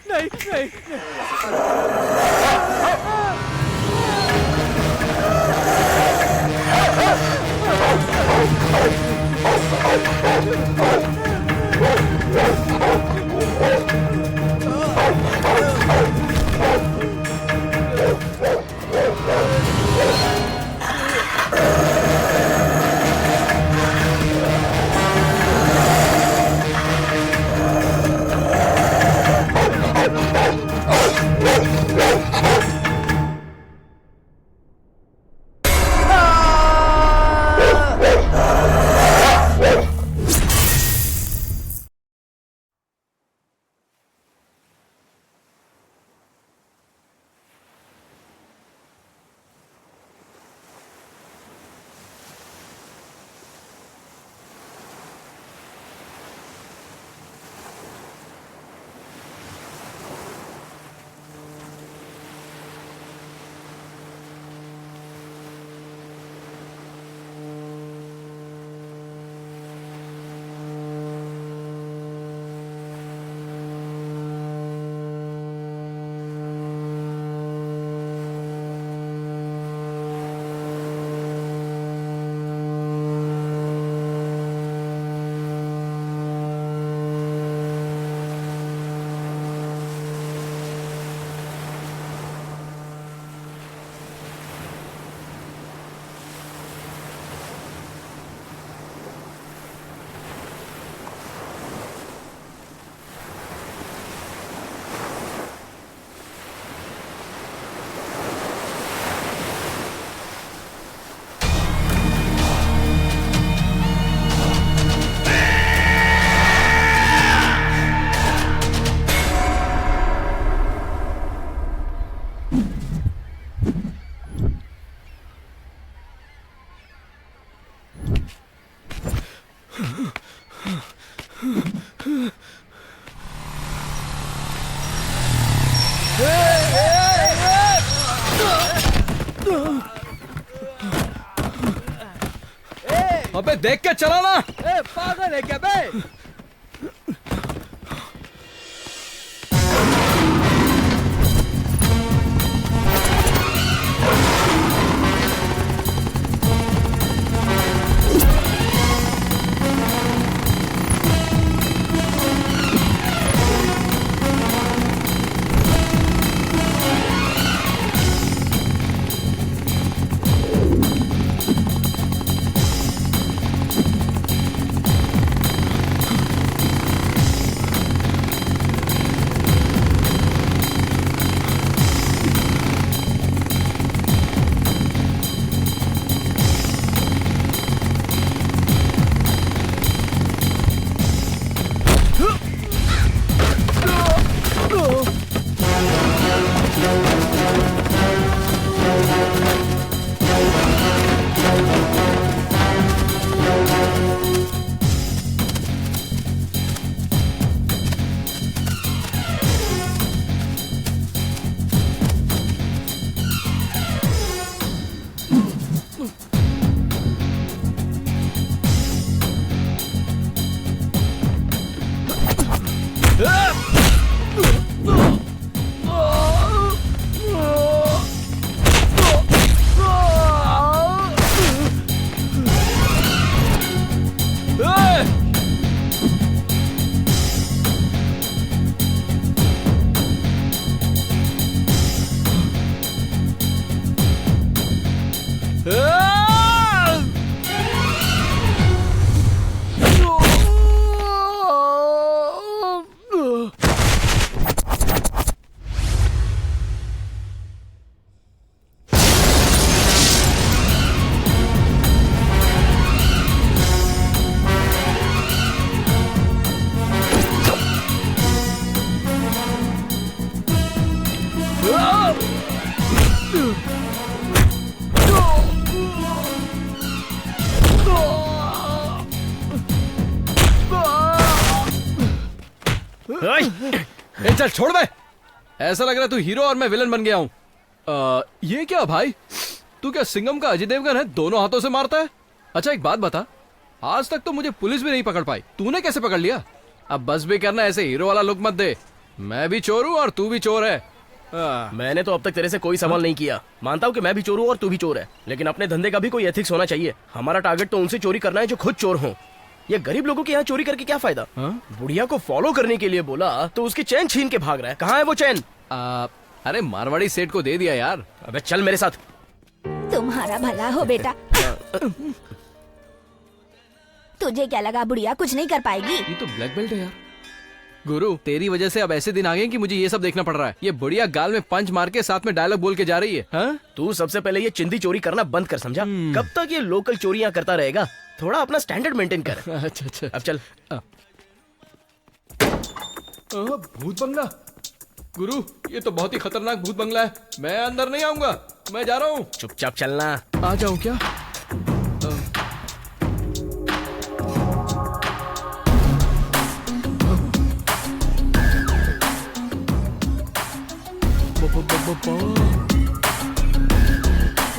नहीं नहीं, अबे देख के चलाना। ए, पागल है क्या बे? ए चल छोड़ बे। ऐसा लग रहा है तू हीरो और मैं विलन बन गया हूँ। ये क्या भाई, तू क्या सिंघम का अजय देवगन है, दोनों हाथों से मारता है? अच्छा एक बात बता, आज तक तो मुझे पुलिस भी नहीं पकड़ पाई, तूने कैसे पकड़ लिया? अब बस भी करना, ऐसे हीरो वाला लुक मत दे। मैं भी चोर हूँ और तू भी चोर है। मैंने तो अब तक तेरे से कोई सवाल नहीं किया। मानता हूँ कि मैं भी चोर हूँ और तू भी चोर है, लेकिन अपने धंधे का भी कोई एथिक्स होना चाहिए। हमारा टारगेट तो उनसे चोरी करना है जो खुद चोर हों। ये गरीब लोगों के यहाँ चोरी करके क्या फायदा? बुढ़िया को फॉलो करने के लिए बोला तो उसकी चैन छीन के भाग रहा है। कहाँ है वो चैन? अरे मारवाड़ी सेठ को दे दिया यार। अबे चल मेरे साथ। तुम्हारा भला हो बेटा। तुझे क्या लगा बुढ़िया कुछ नहीं कर पाएगी? ये तो ब्लैक बेल्ट है यार। गुरु तेरी वजह से अब ऐसे दिन आ गए कि मुझे ये सब देखना पड़ रहा है। ये बुढ़िया गाल में पंच मार के साथ में डायलॉग बोल के जा रही है। हाँ? तू सबसे पहले ये चिंदी चोरी करना बंद कर, समझा? कब तक ये लोकल चोरियां करता रहेगा? थोड़ा अपना स्टैंडर्ड मेंटेन कर। अच्छा अब चल। भूत बंगला। गुरु ये तो बहुत ही खतरनाक भूत बंगला है। मैं अंदर नहीं आऊंगा, मैं जा रहा हूँ। चुपचाप चलना। आ जाऊँ क्या?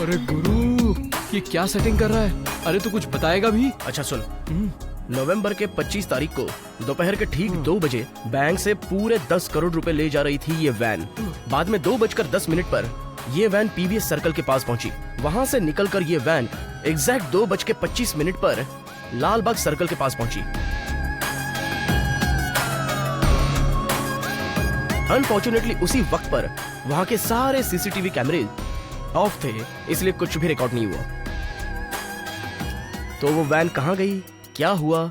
अरे गुरु ये क्या सेटिंग कर रहा है? अरे तू कुछ बताएगा भी? अच्छा सुन, नवंबर के 25 तारीख को दोपहर के ठीक 2 बजे बैंक से पूरे 10 करोड़ रुपए ले जा रही थी ये वैन। बाद में 2:10 पर ये वैन पीवीएस सर्कल के पास पहुंची। वहां से निकलकर ये वैन एग्जैक्ट 2:25 पर लालबाग सर्कल के पास पहुंची। अनफॉर्चुनेटली उसी वक्त पर वहां के सारे सीसीटीवी कैमरे ऑफ थे, इसलिए कुछ भी रिकॉर्ड नहीं हुआ। तो वो वैन कहां गई, क्या हुआ,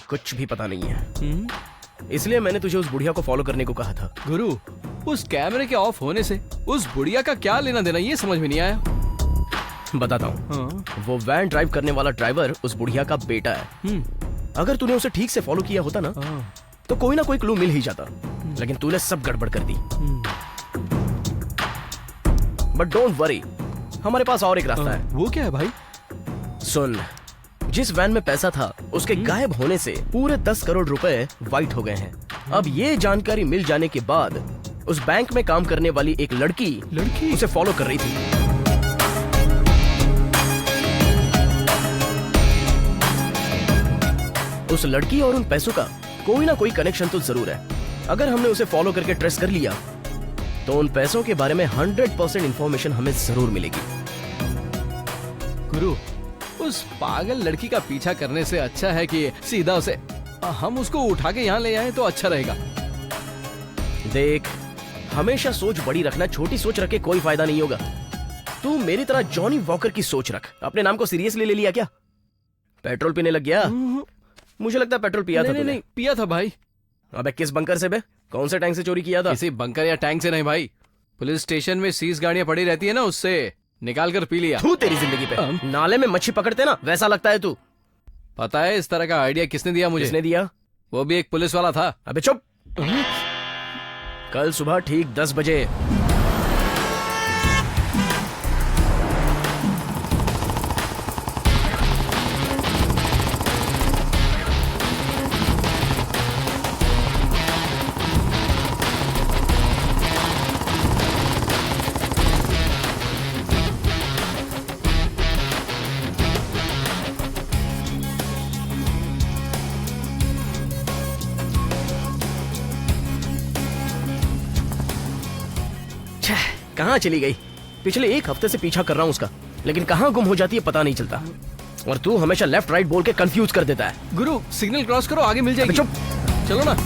कुछ भी पता नहीं है। इसलिए मैंने तुझे उस बुढ़िया को फॉलो करने को कहा था। गुरु उस कैमरे के ऑफ होने से उस बुढ़िया का क्या लेना देना, ये समझ में नहीं आया। बताता हूँ। वो वैन ड्राइव करने वाला ड्राइवर उस बुढ़िया का बेटा है। अगर तूने उसे ठीक से फॉलो किया होता ना तो कोई ना कोई क्लू मिल ही जाता, लेकिन तूने सब गड़बड़ कर दी। बट डोंट वरी, हमारे पास और एक रास्ता है। वो क्या है भाई? सुन, जिस वैन में पैसा था उसके गायब होने से पूरे 10 करोड़ रुपए वाइट हो गए हैं। अब ये जानकारी मिल जाने के बाद उस बैंक में काम करने वाली एक लड़की उसे फॉलो कर रही थी। उस लड़की और उन पैसों का कोई ना कोई कनेक्शन तो जरूर है। अगर हमने उसे फॉलो करके ट्रेस कर लिया तो उन पैसों के बारे में 100% इंफॉर्मेशन हमें जरूर मिलेगी। गुरु उस पागल लड़की का पीछा करने से अच्छा है कि सीधा उसे हम उसको उठा के यहाँ ले आए तो अच्छा रहेगा। देख, हमेशा सोच बड़ी रखना, छोटी सोच रख के कोई फायदा नहीं होगा। तू मेरी तरह जॉनी वॉकर की सोच रख। अपने नाम को सीरियसली ले लिया क्या? पेट्रोल पीने लग गया? मुझे लगता है पेट्रोल पिया था। नहीं पिया था भाई। अबे किस बंकर से बे? कौन से टैंक से चोरी किया था? किसी बंकर या टैंक से नहीं भाई, पुलिस स्टेशन में सीज गाड़ियां पड़ी रहती है ना, उससे निकाल कर पी लिया। तू तेरी जिंदगी पे नाले में मच्छी पकड़ते ना, वैसा लगता है तू। पता है इस तरह का आइडिया किसने दिया मुझे? किसने दिया? वो भी एक पुलिस वाला था। अबे चुप। कल सुबह ठीक 10 बजे कहाँ चली गई? पिछले 1 हफ्ते से पीछा कर रहा हूँ उसका, लेकिन कहाँ गुम हो जाती है पता नहीं चलता। और तू हमेशा लेफ्ट राइट बोल के कंफ्यूज कर देता है। गुरु सिग्नल क्रॉस करो, आगे मिल जाएगी। चुप, चलो ना।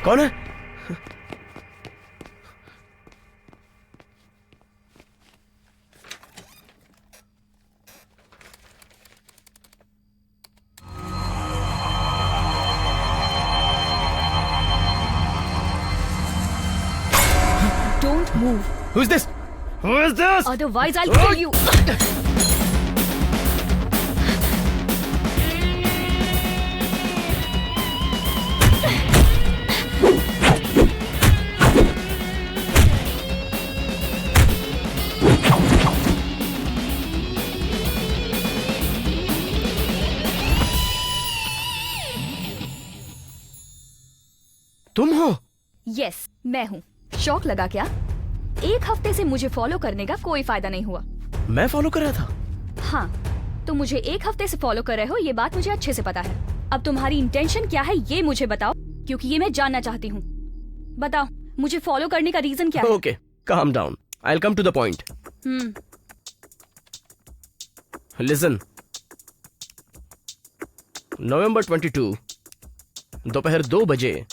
कौन है? Don't move. Who is this? Who is this? Otherwise, I'll kill you. तुम हो? यस, मैं हूँ। शौक लगा क्या? एक हफ्ते से मुझे फॉलो करने का कोई फायदा नहीं हुआ। मैं फॉलो कर रहा था। हाँ, तुम मुझे एक हफ्ते से फॉलो कर रहे हो, ये बात मुझे अच्छे से पता है। अब तुम्हारी इंटेंशन क्या है ये मुझे बताओ, क्योंकि ये मैं जानना चाहती हूँ। बताओ, मुझे फॉलो करने का रीजन क्या है? Okay, calm down. I'll come to the point. Listen. नवंबर 22 दोपहर 2 बजे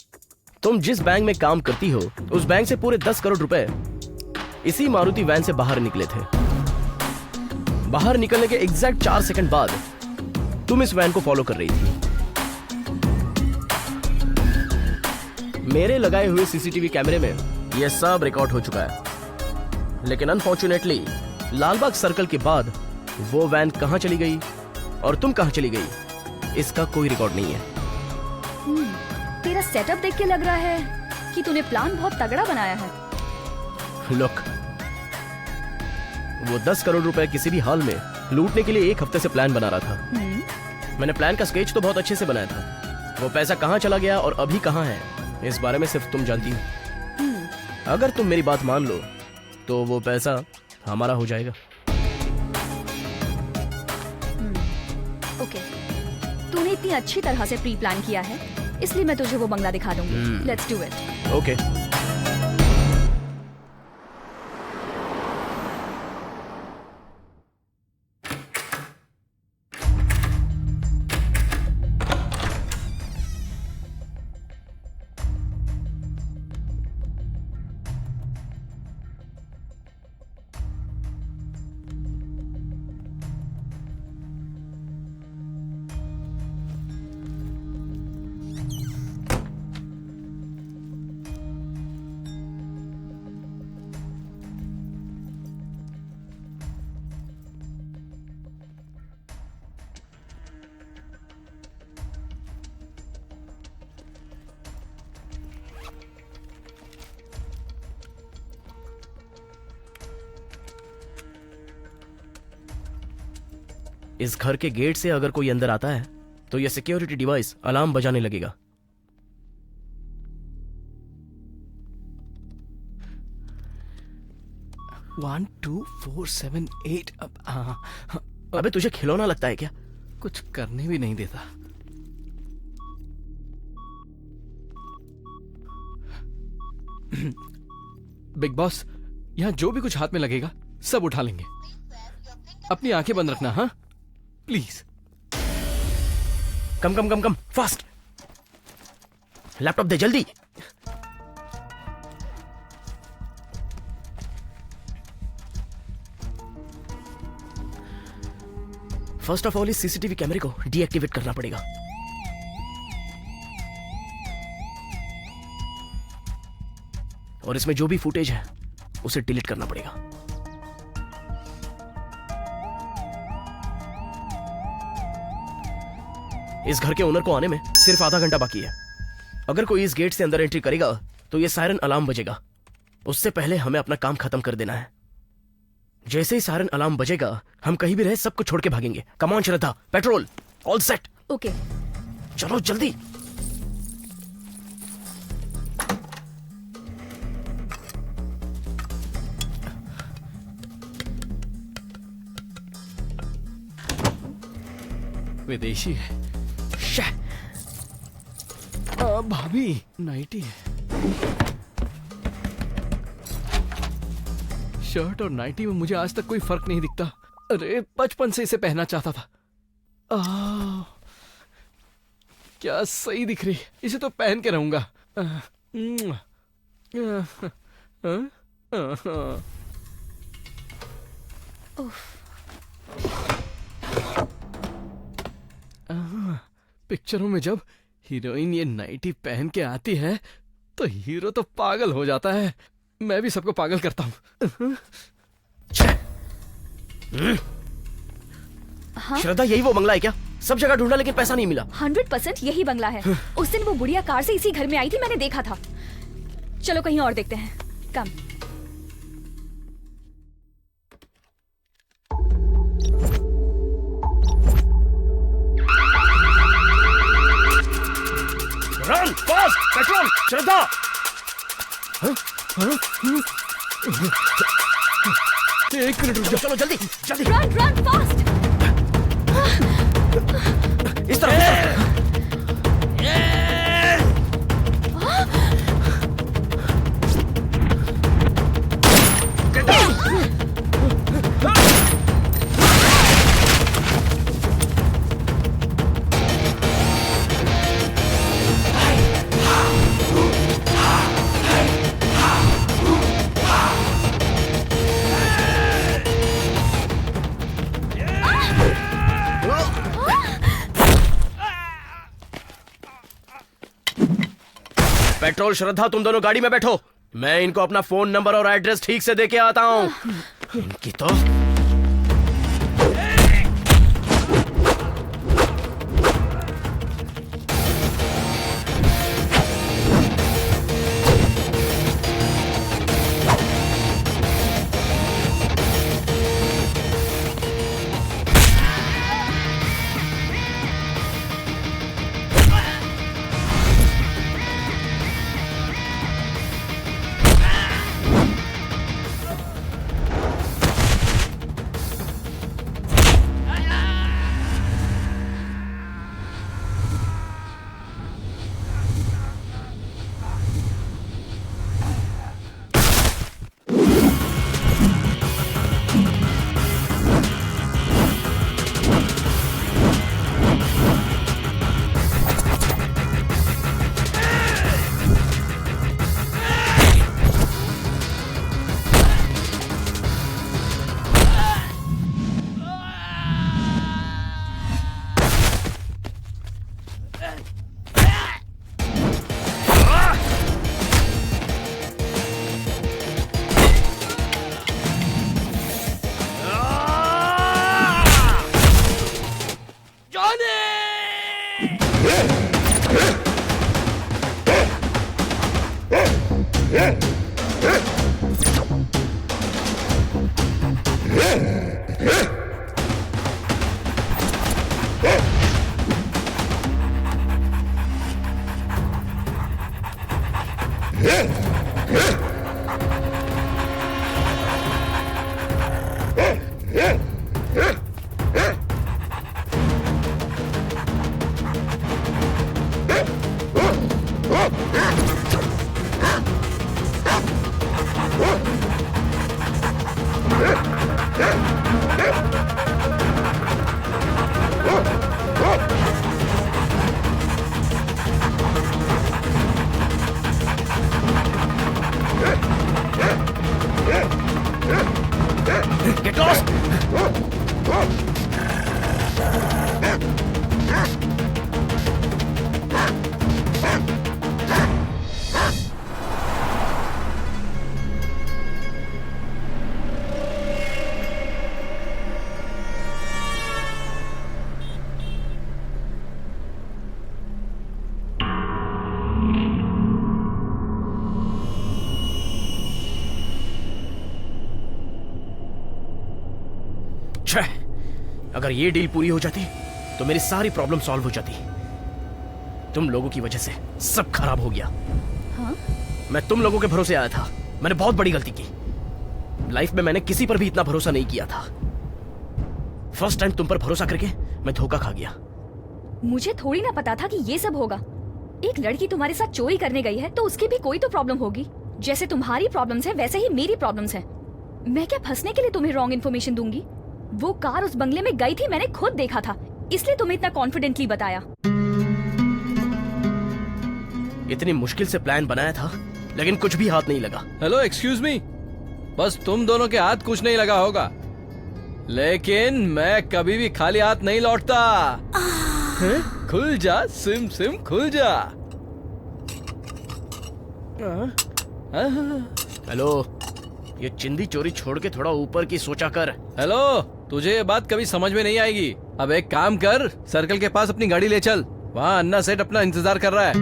तुम जिस बैंक में काम करती हो उस बैंक से पूरे 10 करोड़ रुपए इसी मारुति वैन से बाहर निकले थे। बाहर निकलने के एग्जैक्ट 4 सेकंड बाद तुम इस वैन को फॉलो कर रही थी। मेरे लगाए हुए सीसीटीवी कैमरे में यह सब रिकॉर्ड हो चुका है, लेकिन अनफॉर्चुनेटली लालबाग सर्कल के बाद वो वैन कहां चली गई और तुम कहां चली गई, इसका कोई रिकॉर्ड नहीं है। तेरा सेटअप देख के लग रहा है कि तूने प्लान बहुत तगड़ा बनाया है। लुक, वो 10 करोड़ रुपए किसी भी हाल में लूटने के लिए एक हफ्ते से प्लान बना रहा था। मैंने प्लान का स्केच तो बहुत अच्छे से बनाया था। वो पैसा कहां चला गया और अभी कहां है, इस बारे में सिर्फ तुम जानती हो। अगर तुम मेरी बात मान लो तो वो पैसा हमारा हो जाएगा। ओके, तूने इतनी अच्छी तरह से प्री प्लान किया है, इसलिए मैं तुझे वो बंगला दिखा दूंगी। Let's do it. ओके। इस घर के गेट से अगर कोई अंदर आता है तो यह सिक्योरिटी डिवाइस अलार्म बजाने लगेगा। One two four seven eight. अब अबे तुझे खिलौना लगता है क्या? कुछ करने भी नहीं देता। बिग बॉस, यहाँ जो भी कुछ हाथ में लगेगा सब उठा लेंगे। अपनी आंखें बंद रखना, हाँ please. Come come come come, fast. Laptop दे जल्दी। फर्स्ट ऑफ ऑल इस सीसीटीवी कैमरे को डीएक्टिवेट करना पड़ेगा। और इसमें जो भी फुटेज है उसे डिलीट करना पड़ेगा। इस घर के ओनर को आने में सिर्फ आधा घंटा बाकी है। अगर कोई इस गेट से अंदर एंट्री करेगा तो ये सायरन अलार्म बजेगा। उससे पहले हमें अपना काम खत्म कर देना है। जैसे ही सायरन अलार्म बजेगा हम कहीं भी रहे सबको छोड़ के भागेंगे। Come on Shraddha, petrol, all set. Okay, चलो जल्दी। विदेशी है। भाभी नाइटी है। शर्ट और नाइटी में मुझे आज तक कोई फर्क नहीं दिखता। अरे बचपन से इसे पहनना चाहता था। क्या सही दिख रही है। इसे तो पहन के रहूंगा। पिक्चरों में जब हीरोइन ये नाइटी पहन के आती है तो हीरो तो पागल हो जाता है। मैं भी सबको पागल करता हूँ। श्रद्धा, यही वो बंगला है क्या? सब जगह ढूंढा लेकिन पैसा नहीं मिला। 100% यही बंगला है। उस दिन वो बुढ़िया कार से इसी घर में आई थी, मैंने देखा था। चलो कहीं और देखते हैं। कम। रन फास्ट, पेट्रोल, श्रद्धा। एक मिनट रुक चलो चलो जल्दी जल्दी। Run run fast. इस तरफ। पेट्रोल, श्रद्धा, तुम दोनों गाड़ी में बैठो। मैं इनको अपना फोन नंबर और एड्रेस ठीक से दे के आता हूँ। इनकी तो Get lost! अगर ये डील पूरी हो जाती तो मेरी सारी प्रॉब्लम सॉल्व हो जाती। तुम लोगों की वजह से सब खराब हो गया। हाँ? मैं तुम लोगों के भरोसे आया था। मैंने बहुत बड़ी गलती की। लाइफ में मैंने किसी पर भी इतना भरोसा नहीं किया था। फर्स्ट टाइम तुम पर भरोसा करके मैं धोखा खा गया। मुझे थोड़ी ना पता था कि ये सब होगा। एक लड़की तुम्हारे साथ चोरी करने गई है तो उसकी भी कोई तो प्रॉब्लम होगी। जैसे तुम्हारी प्रॉब्लम्स है वैसे ही मेरी प्रॉब्लम्स है। मैं क्या फंसने के लिए तुम्हें रॉन्ग इन्फॉर्मेशन दूंगी? वो कार उस बंगले में गई थी, मैंने खुद देखा था, इसलिए तुम्हें इतना कॉन्फिडेंटली बताया। इतनी मुश्किल से प्लान बनाया था लेकिन कुछ भी हाथ नहीं लगा। हेलो, एक्सक्यूज मी, बस तुम दोनों के हाथ कुछ नहीं लगा होगा, लेकिन मैं कभी भी खाली हाथ नहीं लौटता। खुल जा सिम सिम, खुल जा। हेलो, ये चिंदी चोरी छोड़ के थोड़ा ऊपर की सोचा कर। हेलो, तुझे ये बात कभी समझ में नहीं आएगी। अब एक काम कर, सर्कल के पास अपनी गाड़ी ले चल, वहाँ अन्ना सेठ अपना इंतजार कर रहा है।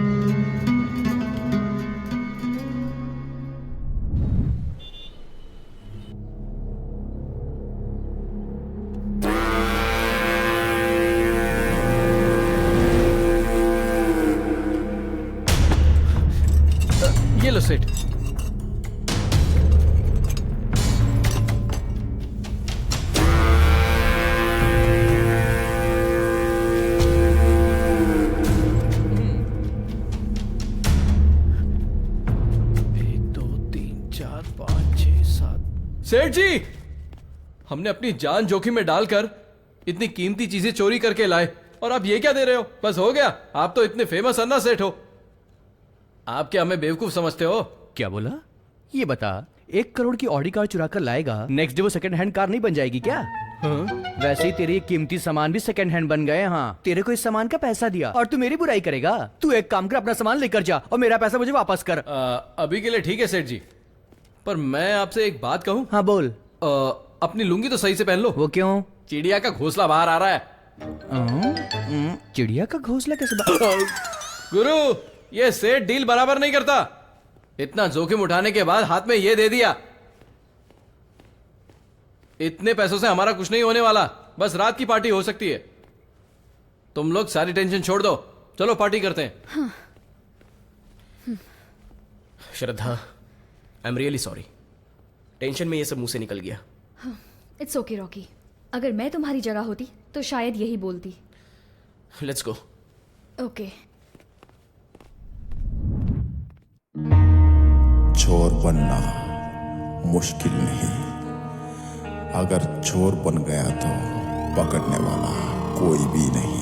ये लो सेठ। सेठ जी, हमने अपनी जान जोखिम में डालकर इतनी कीमती चीजें चोरी करके लाए और आप ये क्या दे रहे हो? बस हो गया, आप तो इतने फेमस अन्ना सेठ हो। आप क्या हमें बेवकूफ समझते हो? क्या बोला? ये बता, 1 करोड़ की ऑडी कार चुरा कर लाएगा, नेक्स्ट डे वो सेकंड हैंड कार नहीं बन जाएगी क्या? हाँ? वैसे ही तेरे ये कीमती सामान भी सेकंड हैंड बन गए। हाँ, तेरे को इस सामान का पैसा दिया और तू मेरी बुराई करेगा? तू एक काम कर, अपना सामान लेकर जा और मेरा पैसा मुझे वापस कर। अभी के लिए ठीक है सेठ जी, पर मैं आपसे एक बात कहूं? हाँ बोल। अपनी लुंगी तो सही से पहन लो। वो क्यों? चिड़िया का घोंसला बाहर आ रहा है। चिड़िया का घोंसला कैसे गुरु, ये सेठ डील बराबर नहीं करता। इतना जोखिम उठाने के बाद हाथ में ये दे दिया। इतने पैसों से हमारा कुछ नहीं होने वाला, बस रात की पार्टी हो सकती है। तुम लोग सारी टेंशन छोड़ दो, चलो पार्टी करते हैं। हाँ। Shraddha, I am really sorry, tension में ये सब मुंह से निकल गया। इट्स ओके रॉकी, अगर मैं तुम्हारी जगह होती तो शायद यही बोलती। Let's go. ओके। चोर बनना मुश्किल नहीं, अगर चोर बन गया तो पकड़ने वाला कोई भी नहीं।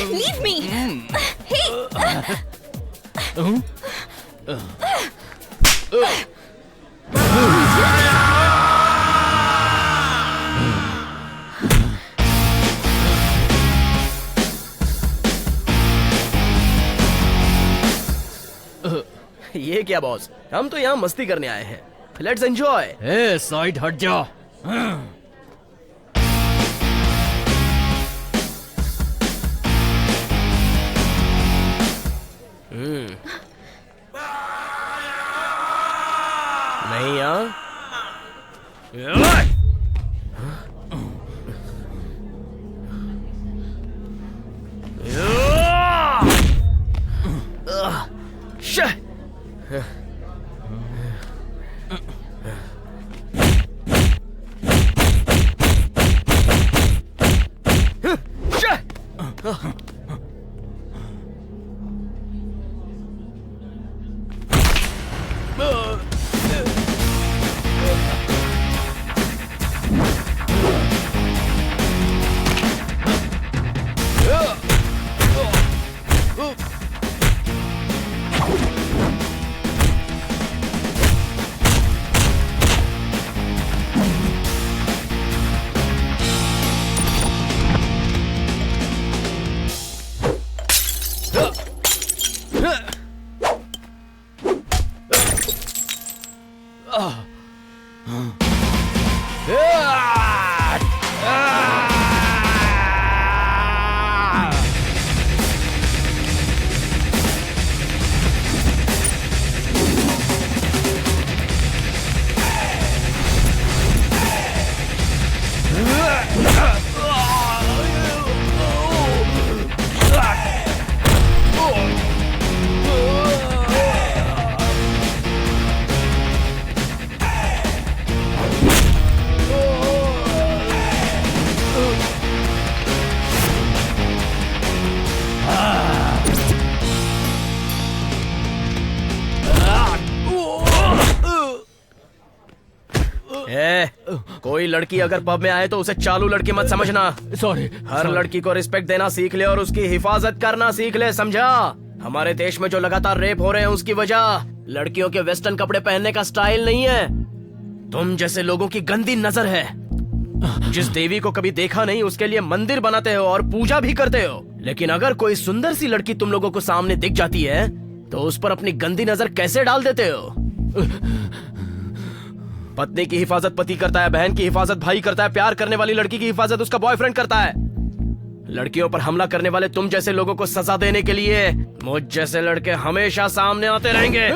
Leave me. ये क्या बॉस, हम तो यहाँ मस्ती करने आए हैं। Let's enjoy. ए साइड हट जा। नहीं यहाँ। Shit! कोई लड़की अगर पब में आए तो उसे चालू लड़की मत समझना। सॉरी। हर लड़की को रिस्पेक्ट देना सीख ले और उसकी हिफाजत करना सीख ले, समझा? हमारे देश में जो लगातार रेप हो रहे हैं उसकी वजह लड़कियों के वेस्टर्न कपड़े पहनने का स्टाइल नहीं है, तुम जैसे लोगों की गंदी नजर है। जिस देवी को कभी देखा नहीं उसके लिए मंदिर बनाते हो और पूजा भी करते हो, लेकिन अगर कोई सुंदर सी लड़की तुम लोगों को सामने दिख जाती है तो उस पर अपनी गंदी नजर कैसे डाल देते हो? पत्नी की हिफाजत पति करता है, बहन की हिफाजत भाई करता है, प्यार करने वाली लड़की की हिफाजत उसका बॉयफ्रेंड करता है। लड़कियों पर हमला करने वाले तुम जैसे लोगों को सजा देने के लिए मुझ जैसे लड़के हमेशा सामने आते रहेंगे।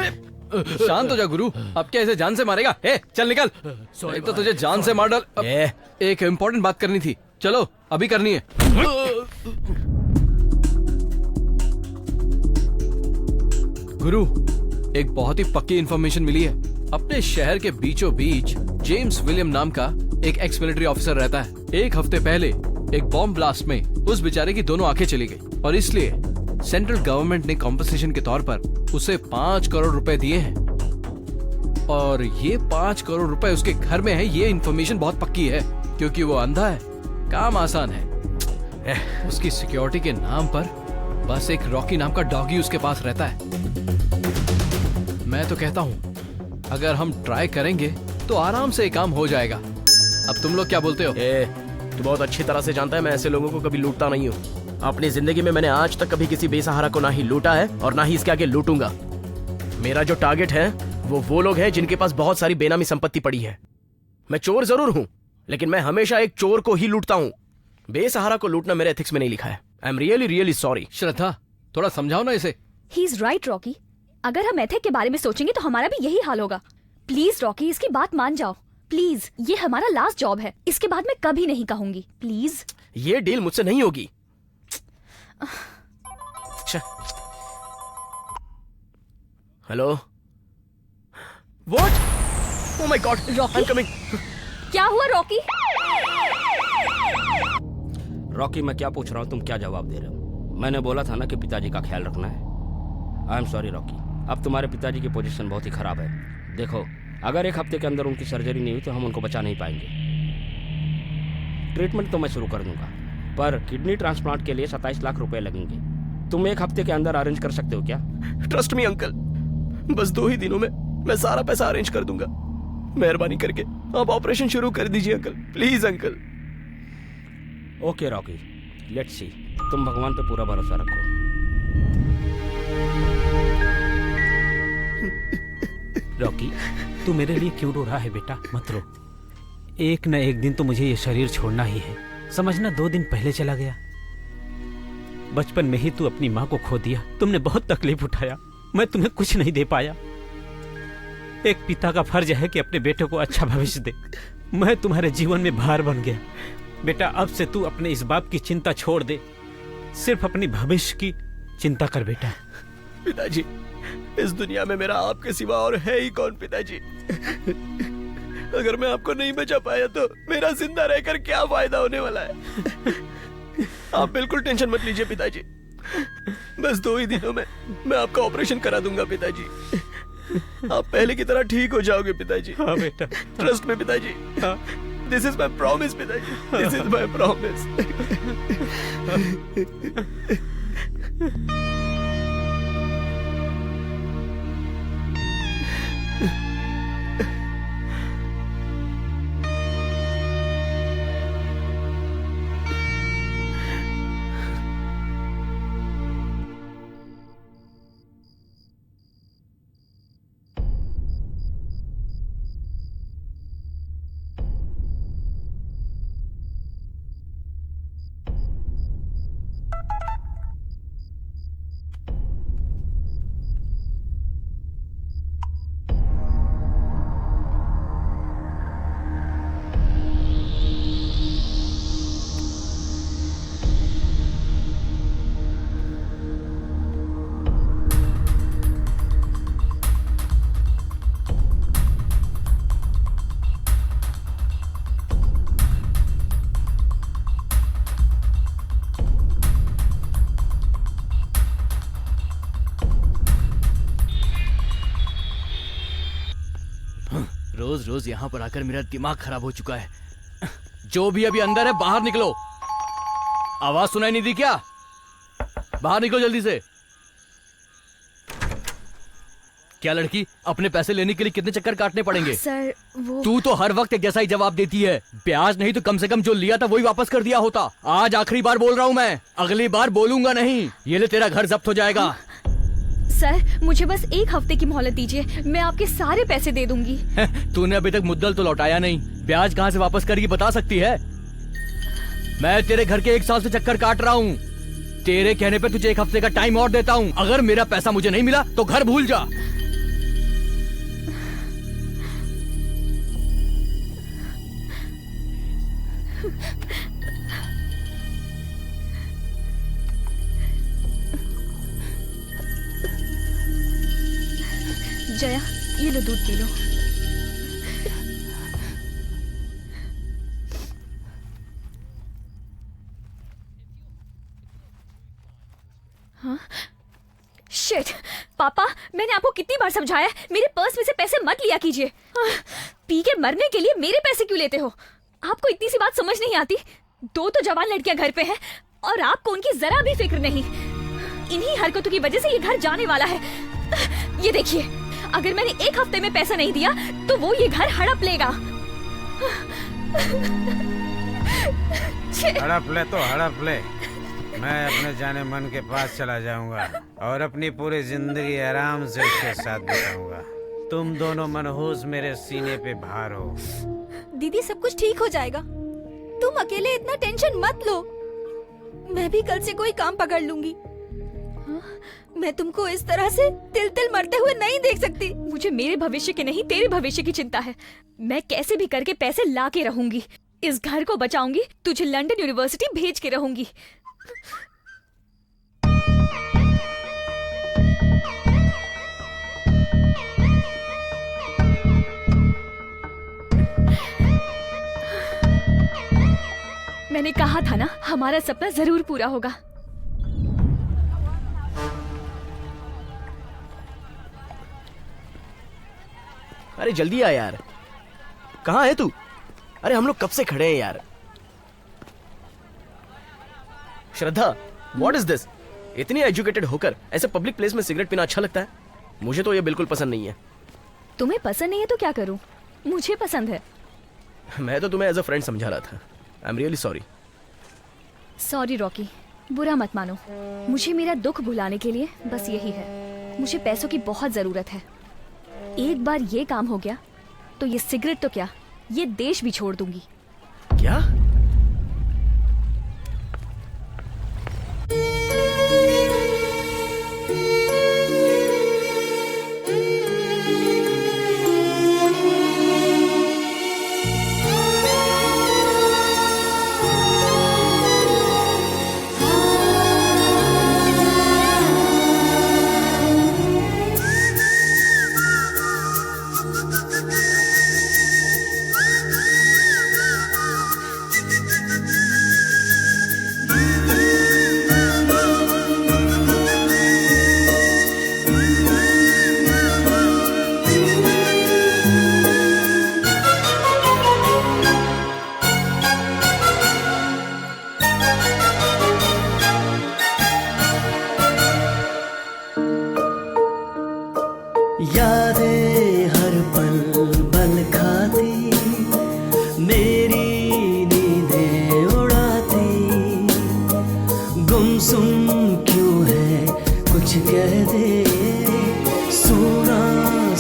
शांत हो जा गुरु, अब क्या इसे जान से मारेगा? ए, चल निकल, एक तो तुझे जान से मार डाल। एक इम्पोर्टेंट बात करनी थी, चलो अभी करनी है। गुरु, एक बहुत ही पक्की इंफॉर्मेशन मिली है। अपने शहर के बीचों बीच जेम्स विलियम नाम का एक एक्स मिलिट्री ऑफिसर रहता है। एक हफ्ते पहले एक बॉम्ब ब्लास्ट में उस बेचारे की दोनों आंखें चली गई और इसलिए सेंट्रल गवर्नमेंट ने कॉम्पनसेशन के तौर पर उसे 5 करोड़ रुपए दिए हैं। और ये 5 करोड़ रुपए उसके घर में है। ये इंफॉर्मेशन बहुत पक्की है क्योंकि वो अंधा है। काम आसान है। उसकी सिक्योरिटी के नाम पर बस एक रॉकी नाम का डॉगी उसके पास रहता है। मैं तो कहता हूँ अगर हम ट्राई करेंगे तो आराम से ये काम हो जाएगा। अब तुम लोग क्या बोलते हो? तू बहुत अच्छी तरह से जानता है मैं ऐसे लोगों को कभी लूटता नहीं हूँ। अपनी जिंदगी में मैंने आज तक कभी किसी बेसहारा को ना ही लूटा है और ना ही इसके आगे लूटूंगा। मेरा जो टारगेट है वो लोग हैं जिनके पास बहुत सारी बेनामी संपत्ति पड़ी है। मैं चोर जरूर हूँ लेकिन मैं हमेशा एक चोर को ही लूटता हूँ। बेसहारा को लूटना मेरे एथिक्स में नहीं लिखा है। I am really really sorry. Shraddha, थोड़ा समझाओ ना इसे। ही इज राइट रॉकी, अगर हम एथिक के बारे में सोचेंगे तो हमारा भी यही हाल होगा। प्लीज रॉकी, इसकी बात मान जाओ प्लीज। ये हमारा लास्ट जॉब है, इसके बाद मैं कभी नहीं कहूंगी। प्लीज। ये डील मुझसे नहीं होगी। Hello, what? Oh my God, I am coming. क्या हुआ रॉकी? रॉकी, मैं क्या पूछ रहा हूँ, तुम क्या जवाब दे रहे हो? मैंने बोला था ना कि पिताजी का ख्याल रखना है। आई एम सॉरी रॉकी, अब तुम्हारे पिताजी की पोजीशन बहुत ही खराब है। देखो, अगर एक हफ्ते के अंदर उनकी सर्जरी नहीं हुई तो हम उनको बचा नहीं पाएंगे। ट्रीटमेंट तो मैं शुरू कर दूंगा, पर किडनी ट्रांसप्लांट के लिए 27 लाख रुपए लगेंगे। तुम 1 हफ्ते के अंदर अरेंज कर सकते हो क्या? ट्रस्ट मी अंकल, बस 2 ही दिनों में मैं सारा पैसा अरेंज कर दूंगा। मेहरबानी करके आप ऑपरेशन शुरू कर दीजिए uncle, please uncle. Okay Rocky, let's see. तुम भगवान पे पूरा भरोसा रखो। रॉकी, तू मेरे लिए क्यों रो रहा है बेटा? मत रो। एक न एक दिन तो मुझे ये शरीर छोड़ना ही है। समझना 2 दिन पहले चला गया। बचपन में ही तू अपनी माँ को खो दिया। तुमने बहुत तकलीफ उठाया, मैं तुम्हें कुछ नहीं दे पाया। एक पिता का फर्ज है कि अपने बेटे को अच्छा भविष्य दे। मैं तुम्हारे जीवन में भार बन गया। बेटा, अब से तू अपने इस बाप की चिंता छोड़ दे, सिर्फ अपनी भविष्य की चिंता कर बेटा। पिताजी, इस दुनिया में मेरा आपके सिवा और है ही कौन पिताजी? अगर मैं आपको नहीं बचा पाया तो मेरा जिंदा रहकर क्या फायदा होने वाला है? आप बिल्कुल टेंशन मत लीजिए पिताजी, बस 2 ही दिनों में मैं आपका ऑपरेशन करा दूंगा पिताजी। आप पहले की तरह ठीक हो जाओगे पिताजी। हाँ बेटा, ट्रस्ट में पिताजी। हाँ। दिस इज माई प्रॉमिस पिताजी, दिस इज माई प्रॉमिस। रोज रोज यहाँ पर आकर मेरा दिमाग खराब हो चुका है। जो भी अभी अंदर है बाहर निकलो। आवाज सुनाई नहीं दी क्या? बाहर निकलो जल्दी से। क्या लड़की, अपने पैसे लेने के लिए कितने चक्कर काटने पड़ेंगे? सर वो तू तो हर वक्त एक जैसा ही जवाब देती है। ब्याज नहीं तो कम से कम जो लिया था वही वापस कर दिया होता। आज आखिरी बार बोल रहा हूँ मैं, अगली बार बोलूंगा नहीं। ये ले, तेरा घर जब्त हो जाएगा। सर, मुझे बस 1 हफ्ते की मोहलत दीजिए, मैं आपके सारे पैसे दे दूंगी। तूने अभी तक मुद्दल तो लौटाया नहीं, ब्याज कहाँ से वापस करेगी बता सकती है? मैं तेरे घर के 1 साल से चक्कर काट रहा हूँ। तेरे कहने पे तुझे 1 हफ्ते का टाइम और देता हूँ। अगर मेरा पैसा मुझे नहीं मिला तो घर भूल जा। जया, ये लो दूध पी लो। हाँ? शिट! पापा, मैंने आपको कितनी बार समझाया है, मेरे पर्स में से पैसे मत लिया कीजिए। पी के मरने के लिए मेरे पैसे क्यों लेते हो? आपको इतनी सी बात समझ नहीं आती? 2 तो जवान लड़कियां घर पे हैं और आपको उनकी जरा भी फिक्र नहीं। इन्हीं हरकतों की वजह से ये घर जाने वाला है। ये देखिए, अगर मैंने 1 हफ्ते में पैसा नहीं दिया तो वो ये घर हड़प लेगा। हड़प ले तो हड़प ले, मैं अपने जाने मन के पास चला जाऊंगा और अपनी पूरी जिंदगी आराम से उसके साथ बिताऊंगा। तुम दोनों मनहूस मेरे सीने पे भार हो। दीदी, सब कुछ ठीक हो जाएगा। तुम अकेले इतना टेंशन मत लो। मैं भी कल से कोई काम पकड़ लूंगी। मैं तुमको इस तरह से तिल तिल मरते हुए नहीं देख सकती। मुझे मेरे भविष्य के नहीं, तेरे भविष्य की चिंता है। मैं कैसे भी करके पैसे ला के रहूंगी, इस घर को बचाऊंगी, तुझे लंदन यूनिवर्सिटी भेज के रहूंगी। मैंने कहा था ना, हमारा सपना जरूर पूरा होगा। अरे जल्दी आ यार। कहाँ है तू? अरे हम लोग कब से खड़े हैं यार। श्रद्धा, व्हाट इज दिस? इतनी एजुकेटेड होकर ऐसे पब्लिक प्लेस में सिगरेट पीना अच्छा लगता है? मुझे तो ये बिल्कुल पसंद नहीं है। तुम्हें पसंद नहीं है तो क्या करूं? मुझे पसंद है। मैं तो तुम्हें एज अ फ्रेंड समझा रहा था। आई am really sorry. Sorry Rocky, बुरा मत मानो। मुझे मेरा दुख भुलाने के लिए बस यही है। मुझे पैसों की बहुत जरूरत है। एक बार ये काम हो गया तो ये सिगरेट तो क्या, ये देश भी छोड़ दूंगी। क्या? यादें हर पल बल खाती, मेरी नींदें उड़ाती। गुमसुम क्यों है कुछ कह दे, सोना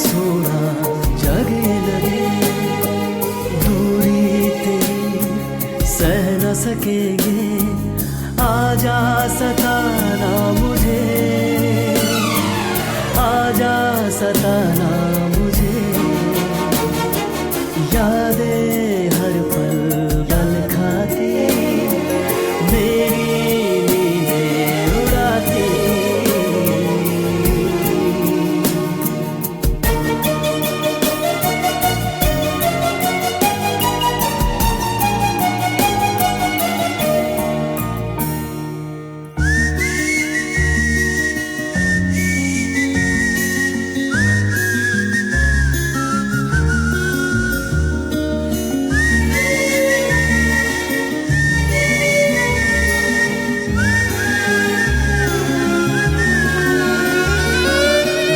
सोना जगे लगे। दूरी तेरी सह न सकेंगे, आजा सताना मुझे, आजा सताना मुझे। यादें हर पल बल खाती, मेरी नींदें उड़ाती।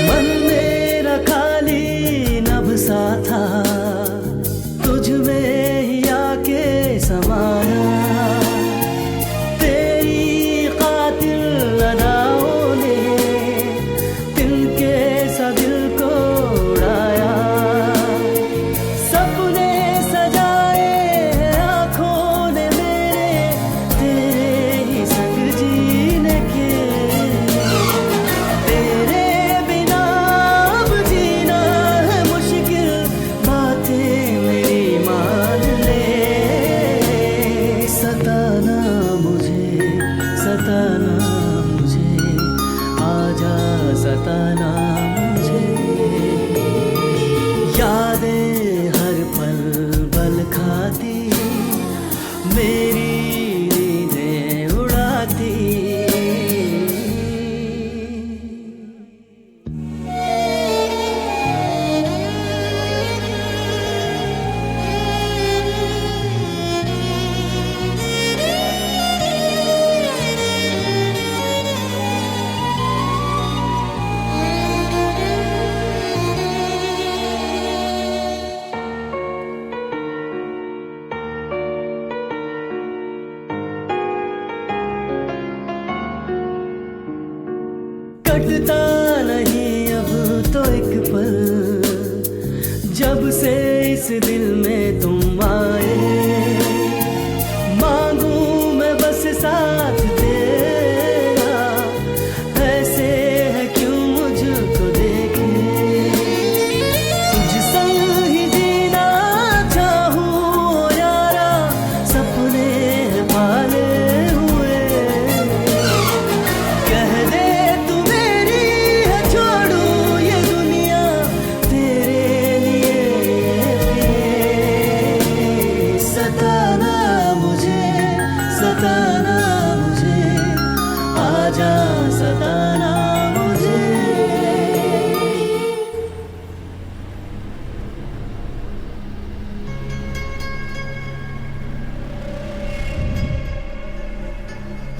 मन मेरा खाली नभ सा था, तुझ में ही आके समाया। तेरी कातिल अदाओं ने तिनके सा दिल को उड़ाया। सपने सजाए आँखों ने मेरे, तेरे ही संग जीने के। तेरे बिना अब जीना है मुश्किल, बातें मेरी मान ले। सताना मुझे, सताना मुझे, आजा सताना मुझे। यादें हर पल बल खाती, मेरी नींदें उड़ाती। कटता नहीं अब तो एक पल, जब से इस दिल में तुम आए। मांगू मैं बस साथ तेरा, ऐसे है क्यों मुझको देखे। तुझ संग ही जीना चाहूं यारा, सपने पाले हुए। कह दे तू मेरी है, छोड़ू ये दुनिया तेरे लिए पिए।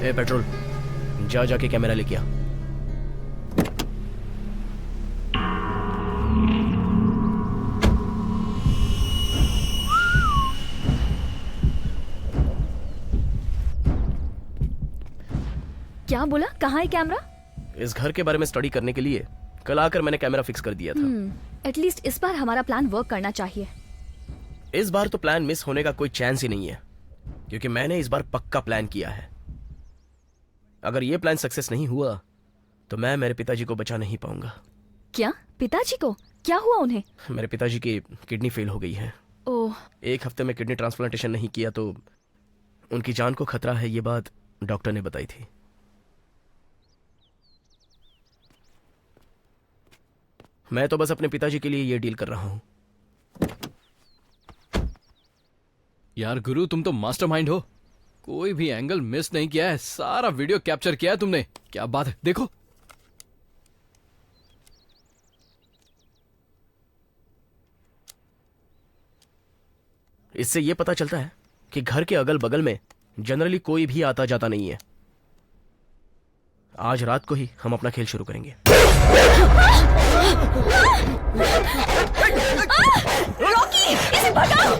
ए पेट्रोल, जा जाके कैमरा लेके आ। क्या बोला? कहाँ है कैमरा? इस घर के बारे में स्टडी करने के लिए कल आकर मैंने कैमरा फिक्स कर दिया था। एटलीस्ट इस बार हमारा प्लान वर्क करना चाहिए। इस बार तो प्लान मिस होने का कोई चांस ही नहीं है, क्योंकि मैंने इस बार पक्का प्लान किया है। अगर ये प्लान सक्सेस नहीं हुआ तो मैं मेरे पिताजी को बचा नहीं पाऊंगा। क्या? पिताजी को क्या हुआ? उन्हें? मेरे पिताजी की किडनी फेल हो गई है। ओह, 1 हफ्ते में किडनी ट्रांसप्लांटेशन नहीं किया तो उनकी जान को खतरा है, ये बात डॉक्टर ने बताई थी। मैं तो बस अपने पिताजी के लिए ये डील कर रहा हूं। यार गुरु, तुम तो मास्टरमाइंड हो। कोई भी एंगल मिस नहीं किया है, सारा वीडियो कैप्चर किया है तुमने। क्या बात है, देखो। इससे ये पता चलता है कि घर के अगल बगल में जनरली कोई भी आता जाता नहीं है। आज रात को ही हम अपना खेल शुरू करेंगे। रॉकी, इसे भगाओ।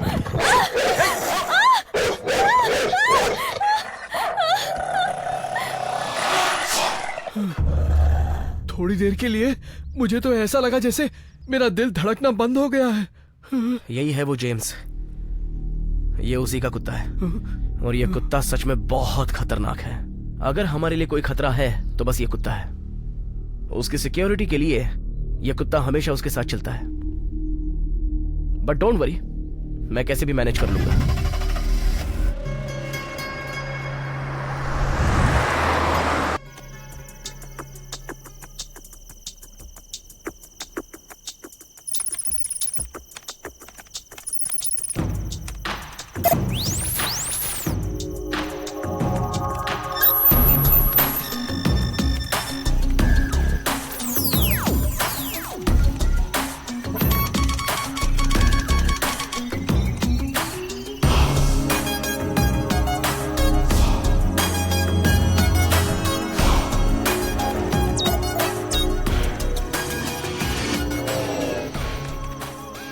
थोड़ी देर के लिए मुझे तो ऐसा लगा जैसे मेरा दिल धड़कना बंद हो गया है। यही है वो जेम्स, ये उसी का कुत्ता है, और ये कुत्ता सच में बहुत खतरनाक है। अगर हमारे लिए कोई खतरा है तो बस ये कुत्ता है। उसकी सिक्योरिटी के लिए ये कुत्ता हमेशा उसके साथ चलता है। बट डोंट वरी, मैं कैसे भी मैनेज कर लूंगा।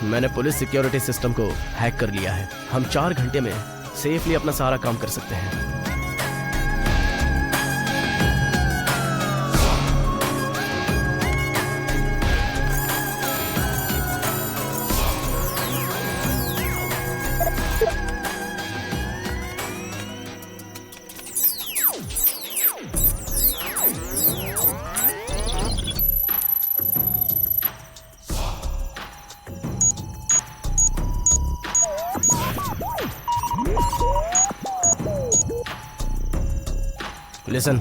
मैंने पुलिस सिक्योरिटी सिस्टम को हैक कर लिया है। हम 4 घंटे में सेफली अपना सारा काम कर सकते हैं। लिसन,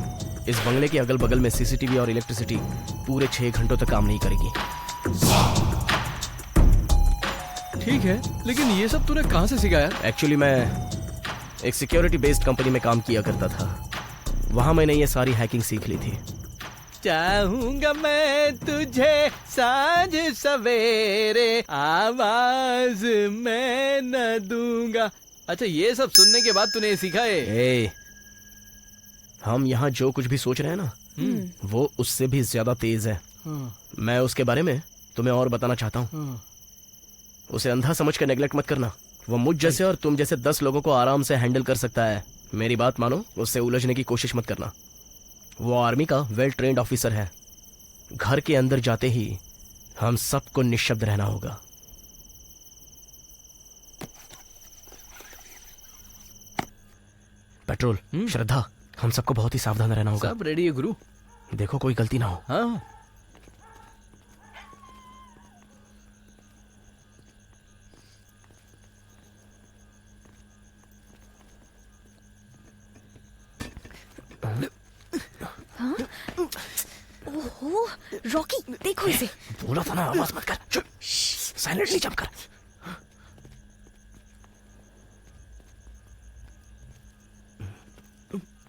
इस बंगले के अगल बगल में सीसीटीवी और इलेक्ट्रिसिटी पूरे 6 घंटों तक काम नहीं करेगी। ठीक है, लेकिन ये सब तूने कहां से सीखा यार? एक्चुअली मैं एक सिक्योरिटी बेस्ड कंपनी में काम किया करता था। वहां मैंने ये सारी हैकिंग सीख ली थी। चाहूंगा मैं तुझे साँझ सवेरे, आवाज मैं न दूंगा। अच्छा, ये सब सुनने के बाद तूने ये सीखा है? ए, हम यहाँ जो कुछ भी सोच रहे हैं ना, वो उससे भी ज्यादा तेज है। मैं उसके बारे में तुम्हें और बताना चाहता हूँ। उसे अंधा समझ कर नेग्लेक्ट मत करना। वो मुझ जैसे और तुम जैसे 10 लोगों को आराम से हैंडल कर सकता है। मेरी बात मानो, उससे उलझने की कोशिश मत करना। वो आर्मी का वेल ट्रेन्ड ऑफिसर है। घर के अंदर जाते ही हम सबको निशब्द रहना होगा। पेट्रोल, श्रद्धा, हम सबको बहुत ही सावधान रहना होगा। सब रेडी है गुरु। देखो कोई गलती ना हो। हाँ। ओहो, रॉकी देखो इसे। बोला था ना आवाज मत कर। साइलेंटली जंप कर।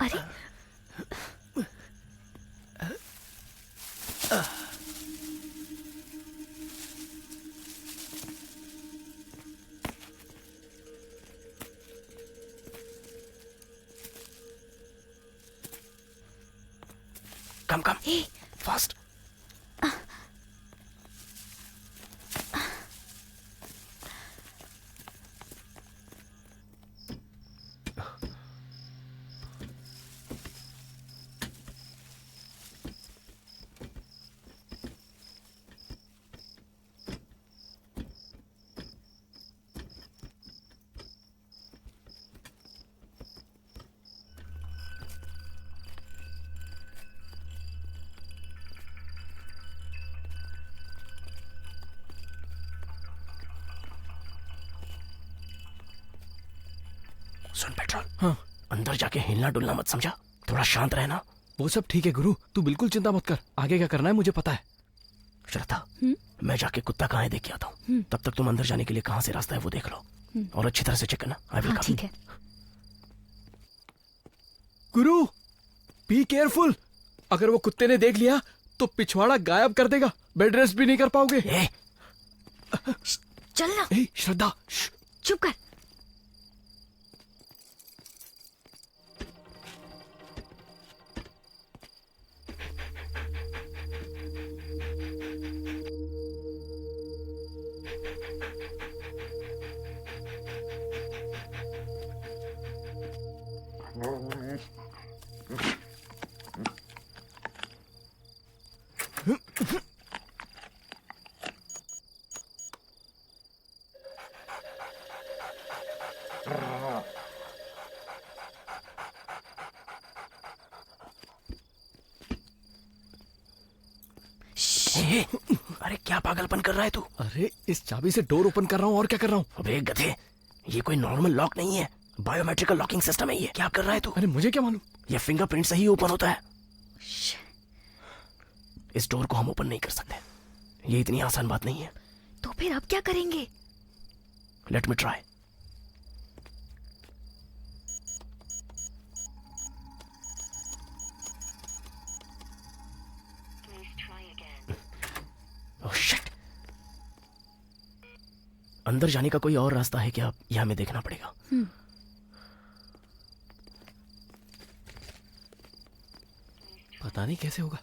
अरे कम कम फास्ट। सुन पेट्रोल, हाँ अंदर जाके हिलना डुलना मत, समझा? थोड़ा शांत रहना। वो सब ठीक है गुरु, तू बिल्कुल चिंता मत कर। आगे क्या करना है मुझे पता है। श्रद्धा, मैं जाके कुत्ता कहाँ है देख के आता हूँ। तब तक तुम अंदर जाने के लिए कहाँ से रास्ता है वो देख लो, और अच्छी तरह से चेक करना। आई विल हाँ कम। ठीक है। गुरु बी केयरफुल, अगर वो कुत्ते ने देख लिया तो पिछवाड़ा गायब कर देगा, बेड रेस्ट भी नहीं कर पाओगे। चल ना। श्रद्धा चुप कर। अरे क्या पागलपन कर रहा है तू? अरे इस चाबी से डोर ओपन कर रहा हूँ और क्या कर रहा हूँ। अबे गधे, ये कोई नॉर्मल लॉक नहीं है, बायोमेट्रिकल लॉकिंग सिस्टम है ये। क्या कर रहा है तू? अरे मुझे क्या मालूम, ये फिंगरप्रिंट से ही ओपन होता है। इस डोर को हम ओपन नहीं कर सकते, ये इतनी आसान बात नहीं है। तो फिर अब क्या करेंगे? Let me try. Oh shit, अंदर जाने का कोई और रास्ता है क्या? यह हमें देखना पड़ेगा। पता नहीं कैसे होगा।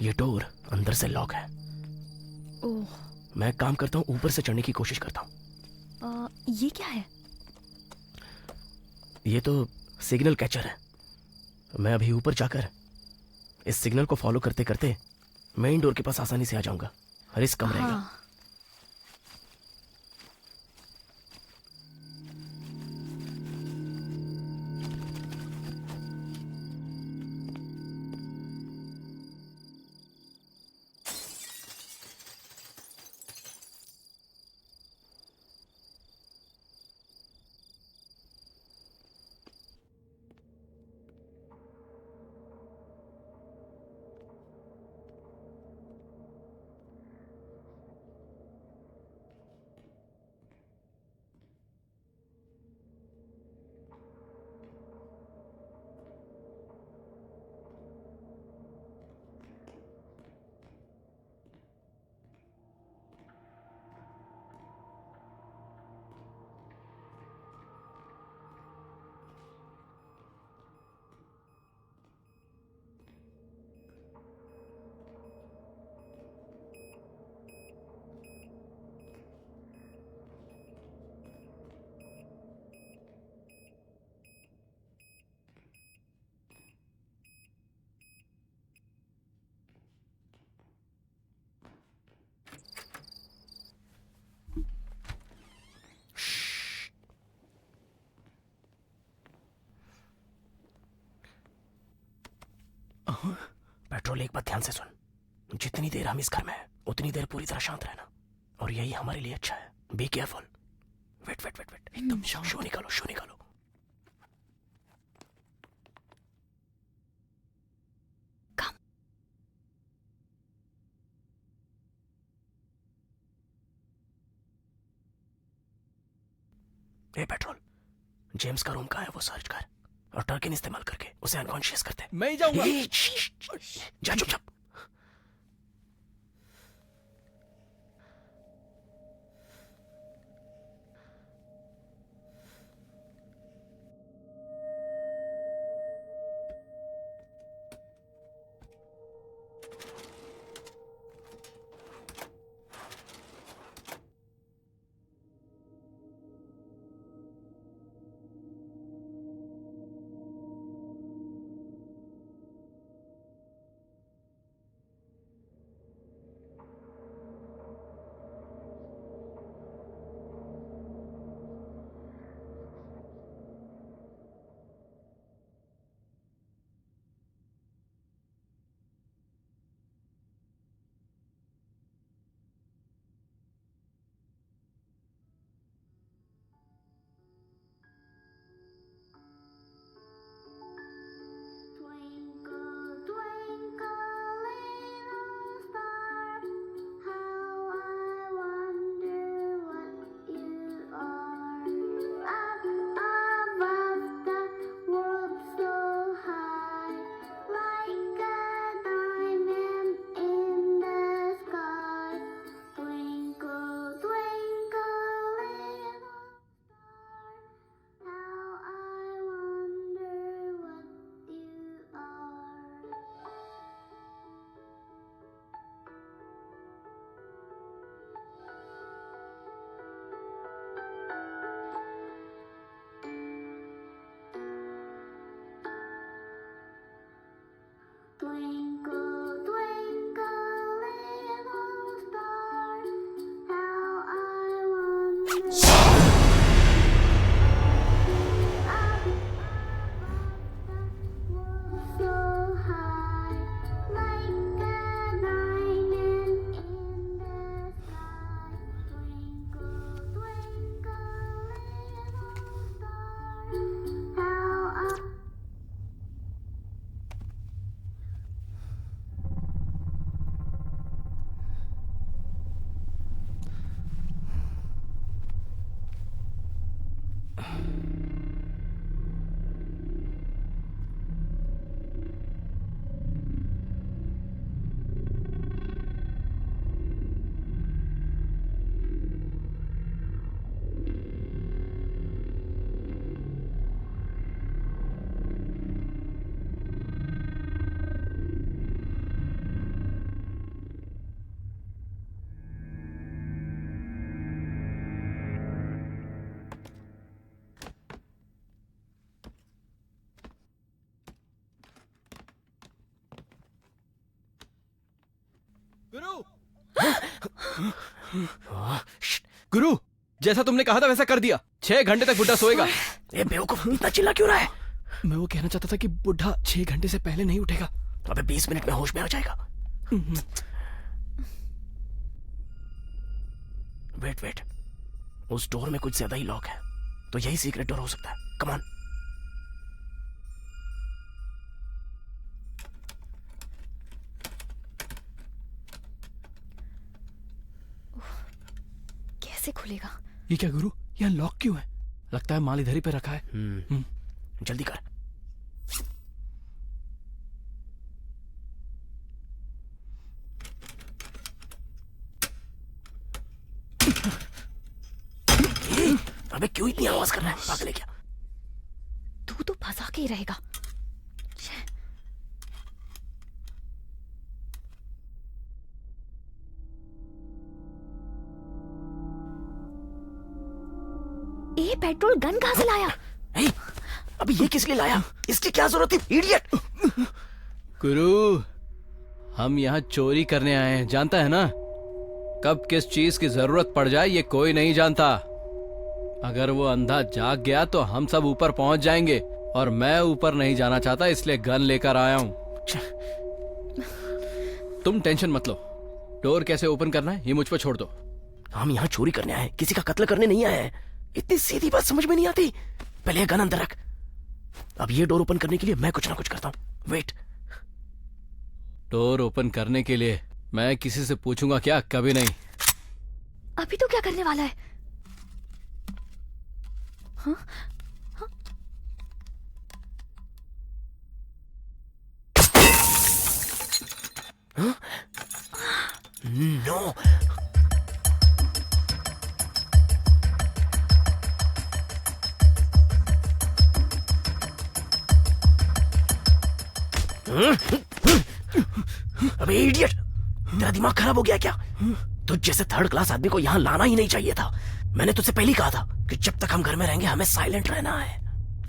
ये डोर अंदर से लॉक है। ओह, मैं एक काम करता हूँ, ऊपर से चढ़ने की कोशिश करता हूँ। ये क्या है? ये तो सिग्नल कैचर है। मैं अभी ऊपर जाकर इस सिग्नल को फॉलो करते करते मेन डोर के पास आसानी से आ जाऊंगा। रिस्क कम रहेगा। पेट्रोल, एक बात ध्यान से सुन। जितनी देर हम इस घर में हैं, उतनी देर पूरी तरह शांत रहना, और यही हमारे लिए अच्छा है। Be careful. Wait wait wait wait, एकदम शो निकालो, शो निकालो। ए पेट्रोल, जेम्स का रूम कहाँ है वो सर्च कर। और टर्किन इस्तेमाल करके उसे अनकॉन्शियस करते हैं। मैं ही जाऊंगा। जा चुपचाप। Twinkle, twinkle, little star, how I wonder what you are. Up above the world so high, like a diamond in the sky. Twinkle, twinkle, little star, how I wonder what you are. Twinkle, twinkle, little star, how I wonder. Up above the world so high, like a diamond in the sky. Twinkle, twinkle, little star, how I. गुरु गुरु, जैसा तुमने कहा था वैसा कर दिया। 6 घंटे तक बुढ़ा सोएगा। ए बेवकूफ, इतना चिल्ला क्यों रहा है? मैं वो कहना चाहता था कि बुढ़ा 6 घंटे से पहले नहीं उठेगा। अबे 20 मिनट में होश में आ जाएगा। वेट वेट, उस डोर में कुछ ज्यादा ही लॉक है, तो यही सीक्रेट डोर हो सकता है। Come on. कैसे खुलेगा? ये क्या गुरु, यहाँ लॉक क्यों है? लगता है माल इधर ही पे रखा है। जल्दी कर। अबे क्यों इतनी आवाज कर रहा है? पागल है क्या? तू तो फंसा के ही रहेगा। ये पेट्रोल गन कहां से लाया? अभी ये किस लिए लाया? इसकी क्या जरूरत थी, इडियट? गुरु, हम यहाँ चोरी करने आए हैं, जानता है ना? कब किस चीज की जरूरत पड़ जाए ये कोई नहीं जानता। अगर वो अंधा जाग गया तो हम सब ऊपर पहुंच जाएंगे, और मैं ऊपर नहीं जाना चाहता, इसलिए गन लेकर आया हूं। तुम टेंशन मत लो। डोर कैसे ओपन करना है ये मुझ पर छोड़ दो। हम यहाँ चोरी करने आए हैं, किसी का कत्ल करने नहीं आए हैं। इतनी सीधी बात समझ में नहीं आती। पहले ये गन अंदर रख। अब ये डोर ओपन करने के लिए मैं कुछ ना कुछ करता हूँ। वेट। डोर ओपन करने के लिए मैं किसी से पूछूंगा क्या? कभी नहीं। अभी तो क्या करने वाला है? हाँ? हाँ? नो। अबे इडियट, तेरा दिमाग खराब हो गया क्या? तुझ जैसे थर्ड क्लास आदमी को यहाँ लाना ही नहीं चाहिए था। मैंने तुझसे पहले ही कहा था कि जब तक हम घर में रहेंगे हमें साइलेंट रहना है।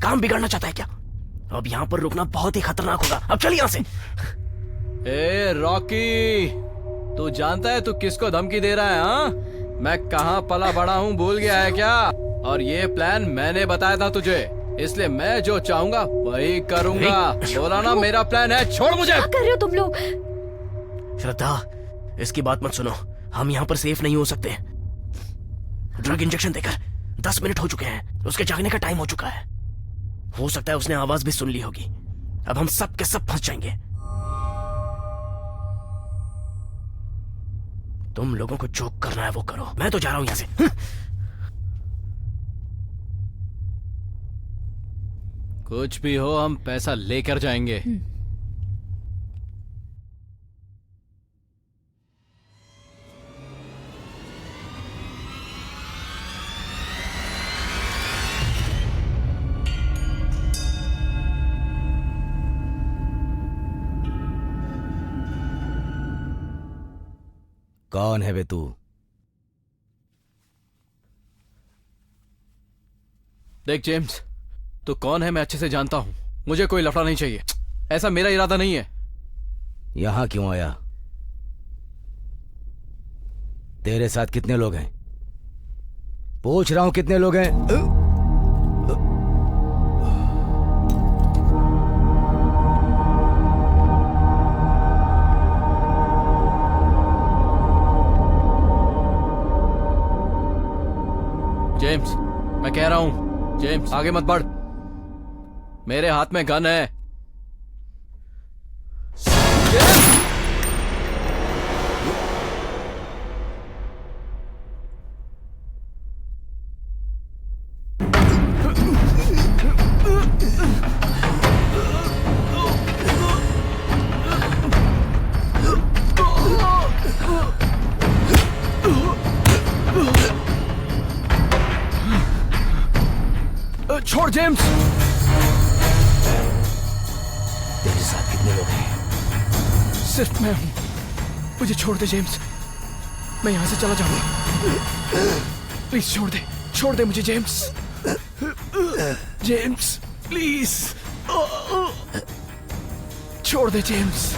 काम बिगाड़ना चाहता है क्या? अब यहाँ पर रुकना बहुत ही खतरनाक होगा। अब चल यहाँ से। ए रॉकी, तू जानता है तू किसको धमकी दे रहा है? हाँ, मैं कहाँ पला बड़ा हूँ भूल गया है क्या? और ये प्लान मैंने बताया था तुझे, इसलिए मैं जो चाहूंगा वही करूंगा। बोला ना मेरा प्लान है। छोड़ मुझे। क्या कर रहे हो तुम लोग? श्रद्धा, इसकी बात मत सुनो। हम यहाँ पर सेफ नहीं हो सकते। ड्रग इंजेक्शन देकर 10 मिनट हो चुके हैं। उसके जागने का टाइम हो चुका है। हो सकता है उसने आवाज भी सुन ली होगी। अब हम सब के सब फंस जाएंगे। तुम लोगों को जो करना है वो करो। मैं तो जा रहा हूं यहां से। कुछ भी हो, हम पैसा लेकर जाएंगे। कौन है बे तू? देख जेम्स, तू कौन है मैं अच्छे से जानता हूं। मुझे कोई लफड़ा नहीं चाहिए। ऐसा मेरा इरादा नहीं है। यहां क्यों आया? तेरे साथ कितने लोग हैं? पूछ रहा हूं कितने लोग हैं? जेम्स, मैं कह रहा हूं, जेम्स आगे मत बढ़। मेरे हाथ में गन है। जेम्स! छोड़ जेम्स। तेरे साथ कितने लोग हैं? सिर्फ मैं हूं। मुझे छोड़ दे जेम्स, मैं यहां से चला जाऊंगा। प्लीज छोड़ दे मुझे जेम्स। जेम्स प्लीज छोड़ दे James.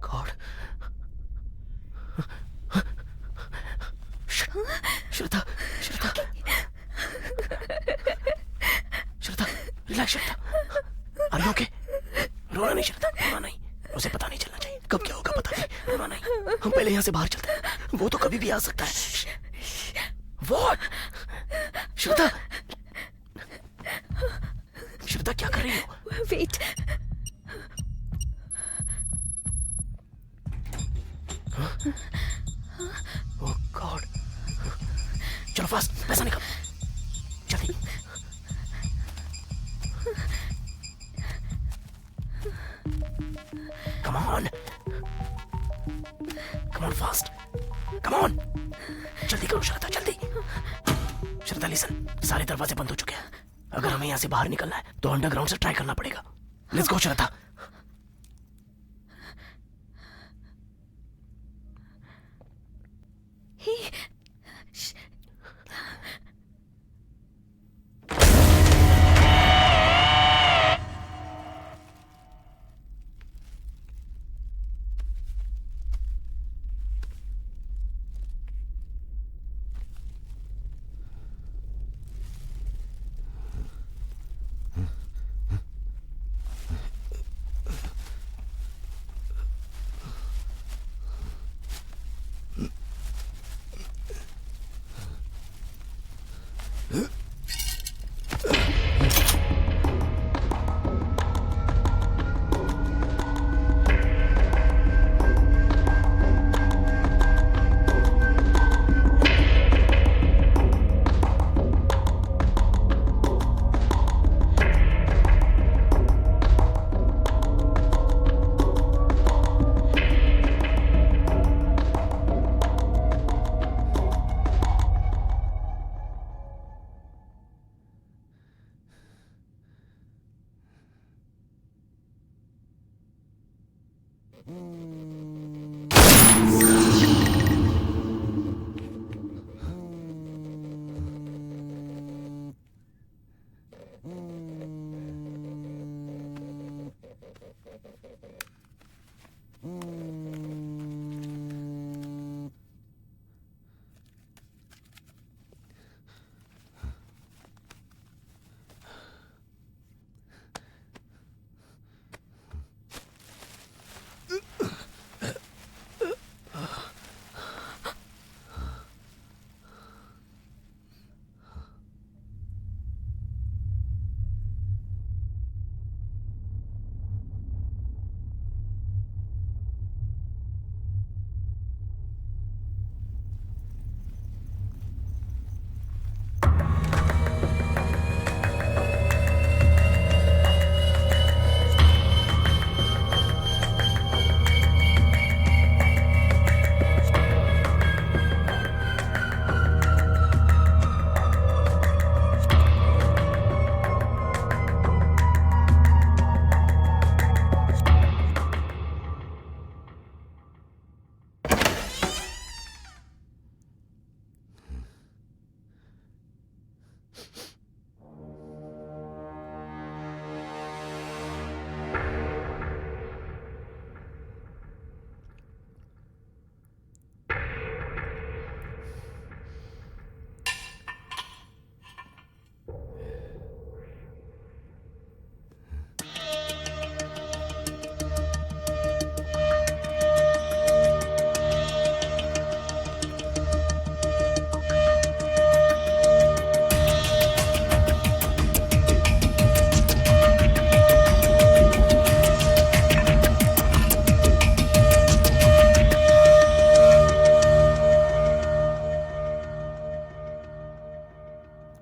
God. Shraddha, Shraddha, Shraddha, relax Shraddha. Are you okay? रोना नहीं श्रद्धा, रोना नहीं। उसे पता नहीं चलना चाहिए कब क्या होगा, पता नहीं। रोना नहीं, हम पहले यहाँ से बाहर चलते हैं, वो तो कभी भी आ सकता है। व्हाट? श्रद्धा, श्रद्धा क्या कर रही हो? वेट, ओह गॉड। चलो फास्ट, पैसा निकाल जल्दी। Come on, come on fast, come on, जल्दी करो श्रद्धा, जल्दी। श्रद्धा लिसन, सारे दरवाजे बंद हो चुके हैं। अगर हमें यहाँ से बाहर निकलना है तो अंडरग्राउंड से ट्राई करना पड़ेगा। लेट्स गो श्रद्धा।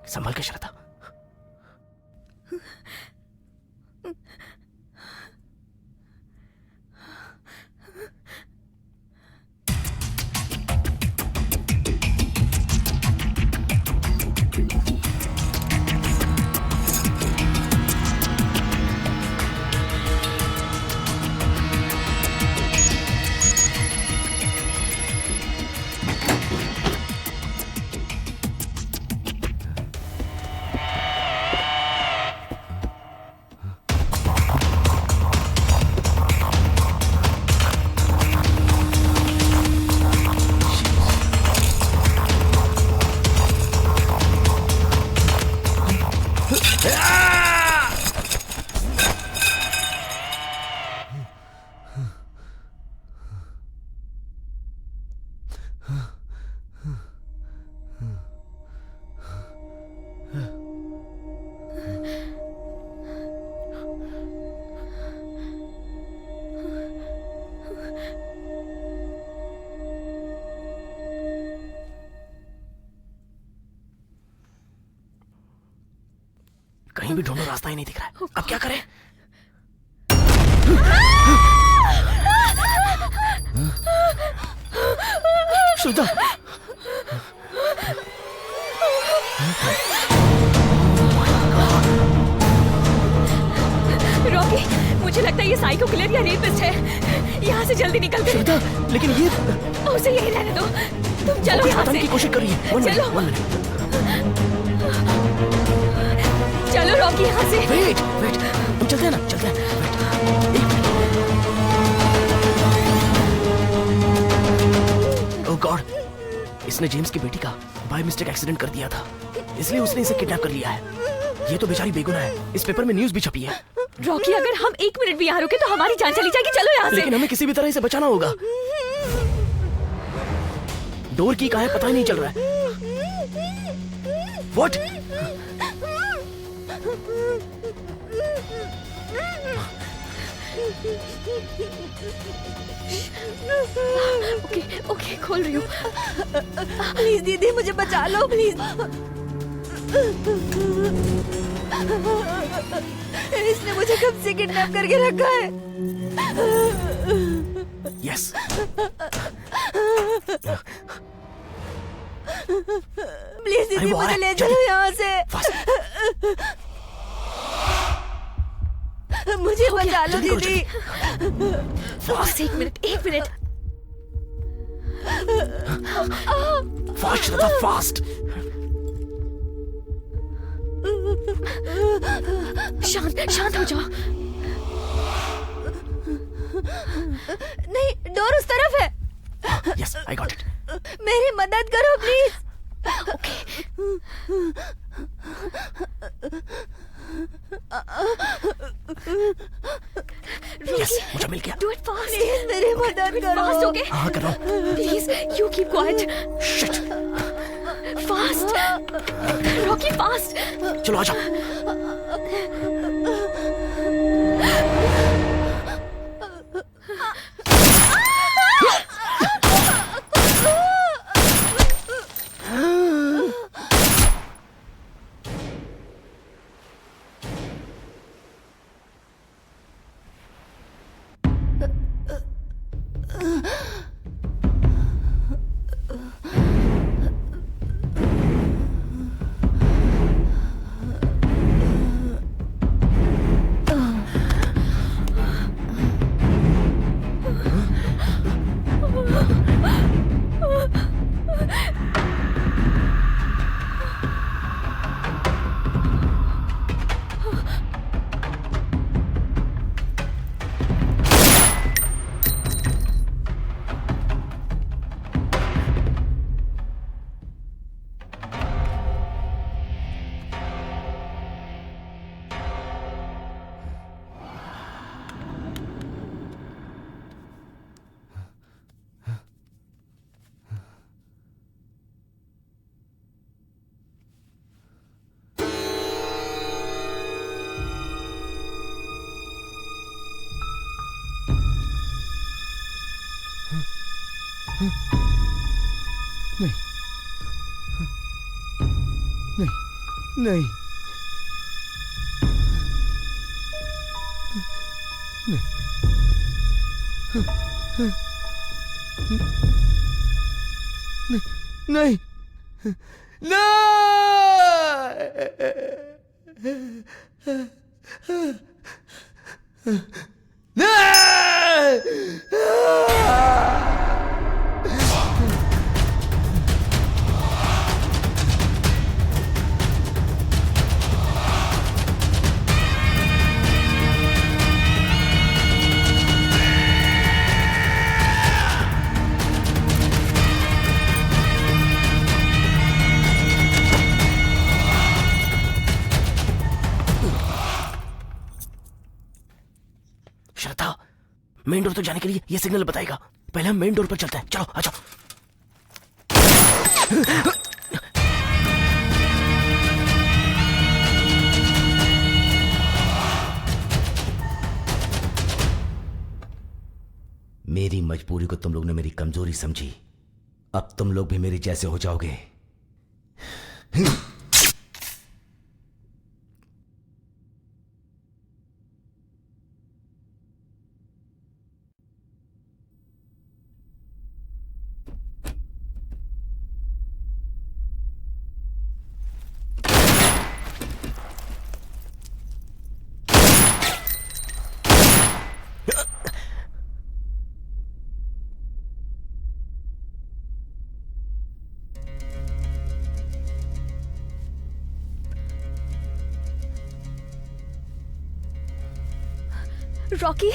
संभल के श्रद्धा। कहीं भी ढूंढो, रास्ता ही नहीं दिख रहा है। अब क्या करें? श्रद्धा, रॉकी, मुझे लगता है ये साइको किलर या रेपिस्ट है। यहाँ से जल्दी निकल कर। श्रद्धा, लेकिन ये उसे यही रहने दो। तुम चलो यहाँ से। की कोशिश कर रही है। चलो। 1 मिनट। चलो रॉकी, यहाँ से। वेट, हम चलते हैं ना, चलते हैं। ओह गॉड, इसने जेम्स की बेटी का बाय मिस्टेक एक्सीडेंट कर दिया था, इसलिए उसने इसे किडनैप कर लिया है। ये तो बेचारी बेगुनाह है। इस पेपर में न्यूज़ भी छपी है। रॉकी, अगर हम 1 मिनट भी यहाँ रुके तो हमारी जान चली जाएगी। चलो यहाँ से। लेकिन हमें किसी भी तरह इसे बचाना होगा। डोर की कहाँ है पता ही नहीं चल रहा है। What? ओके, खोल रही हूँ। प्लीज दीदी, मुझे बचा लो प्लीज। इसने मुझे कब से किडनैप करके रखा है। यस। प्लीज दीदी, मुझे ले चलो यहाँ से। मुझे बचा लो दीदी। बस एक मिनट, एक मिनट। फास्ट श्रद्धा, फास्ट। शांत शांत हो जाओ। नहीं, डोर उस तरफ है। Yes, I got it. मेरी मदद करो प्लीज। यस, मुझे मिल गया। Do it fast. प्लीज मेरी मदद करो। फास्ट हो गए। हाँ, कर रहा हूँ। Please you keep quiet. Shit. Fast Rocky, fast. चलो आ जाओ। नहीं, नहीं, श्रद्धा, मेन डोर तक जाने के लिए ये सिग्नल बताएगा। पहले हम मेन डोर पर चलते हैं। चलो आ जाओ। मेरी मजबूरी को तुम लोग ने मेरी कमजोरी समझी। अब तुम लोग भी मेरे जैसे हो जाओगे। रॉकी,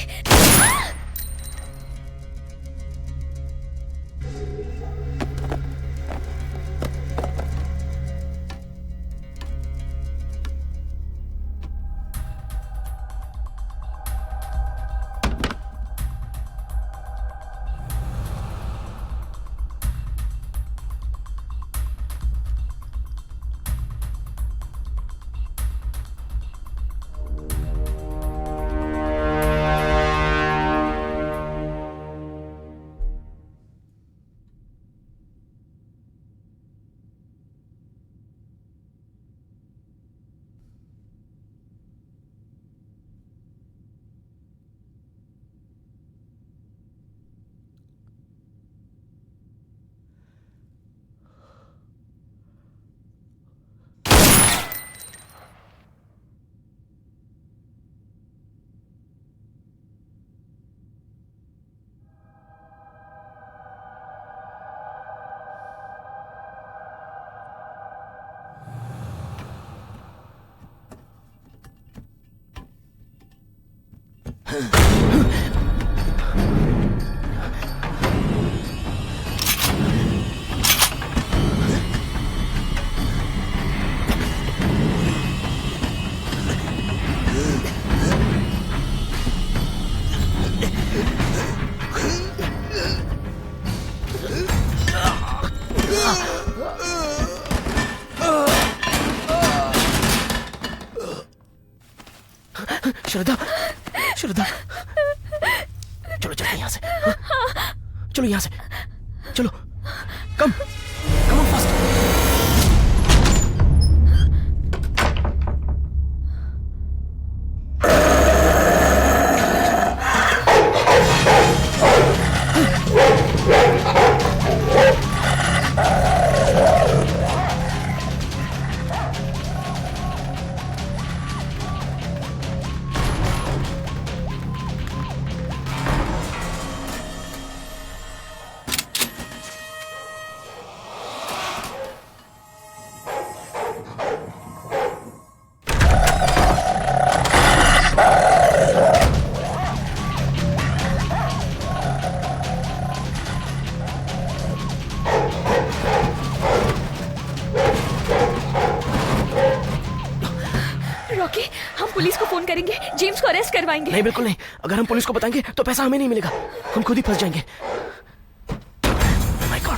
श्रद्धा, श्रद्धा, चलो चलो यहाँ से, चलो यहाँ से, चलो, कम ऑन फास्ट। रॉकी, हम पुलिस को फोन करेंगे, जेम्स को अरेस्ट करवाएंगे। नहीं, बिल्कुल नहीं। अगर हम पुलिस को बताएंगे तो पैसा हमें नहीं मिलेगा, हम खुद ही फंस जाएंगे। My God.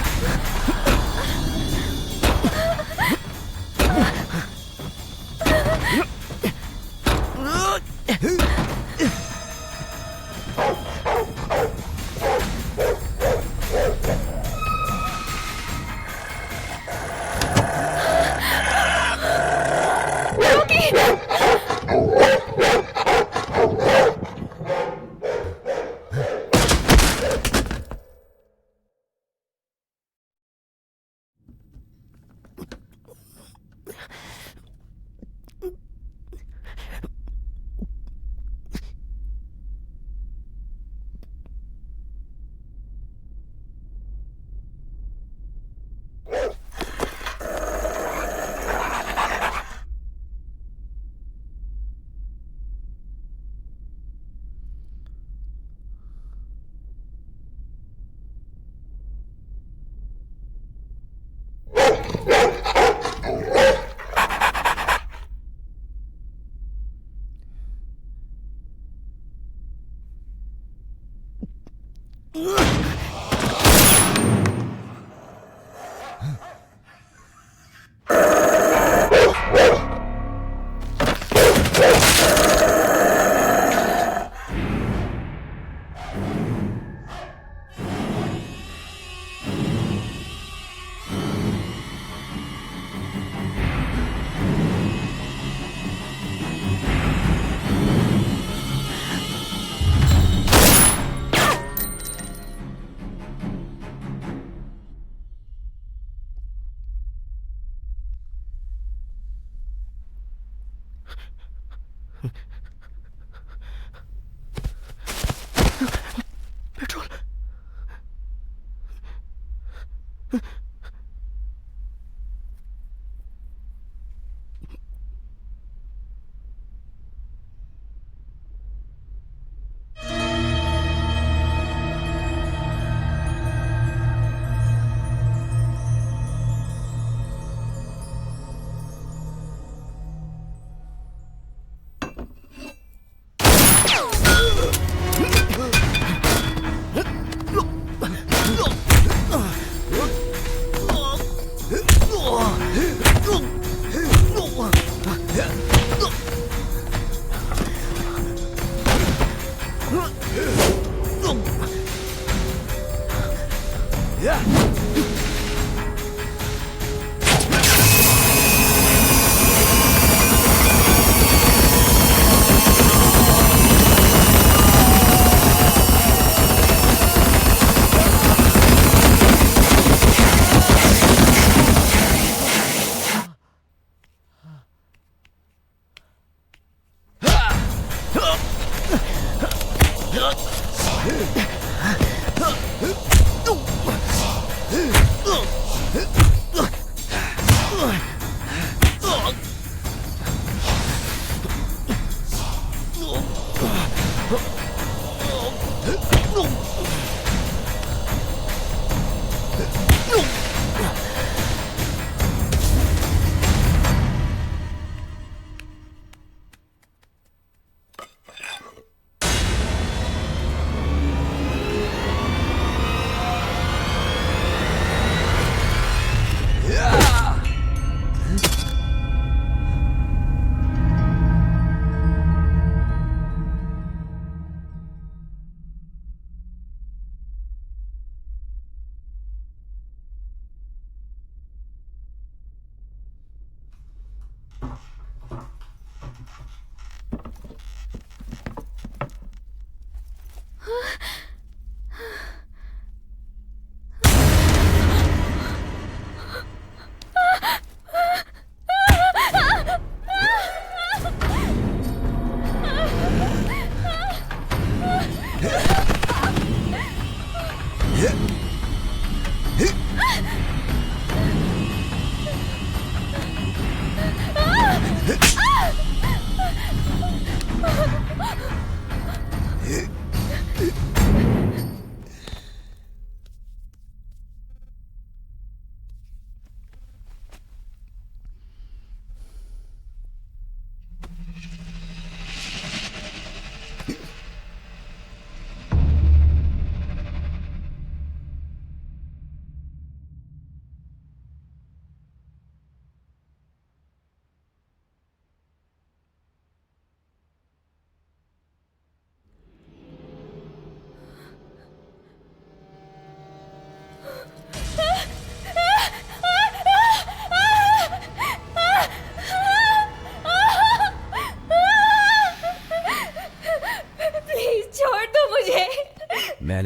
पेट्रोल।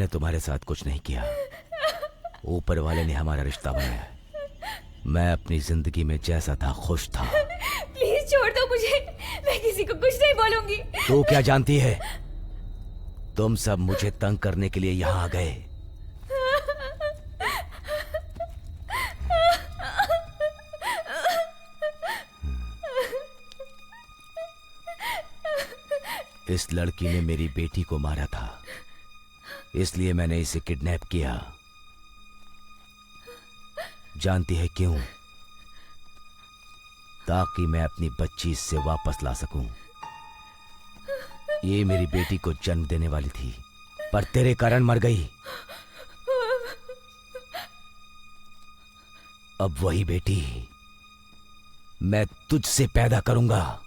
तुम्हारे साथ कुछ नहीं किया। ऊपर वाले ने हमारा रिश्ता बनाया। मैं अपनी जिंदगी में जैसा था खुश था। प्लीज छोड़ दो मुझे, मैं किसी को कुछ नहीं बोलूंगी। तू क्या जानती है? तुम सब मुझे तंग करने के लिए यहाँ आ गए। इस लड़की ने मेरी बेटी को मारा था, इसलिए मैंने इसे किडनैप किया। जानती है क्यों? ताकि मैं अपनी बच्ची इससे वापस ला सकूं। ये मेरी बेटी को जन्म देने वाली थी, पर तेरे कारण मर गई। अब वही बेटी मैं तुझसे पैदा करूंगा।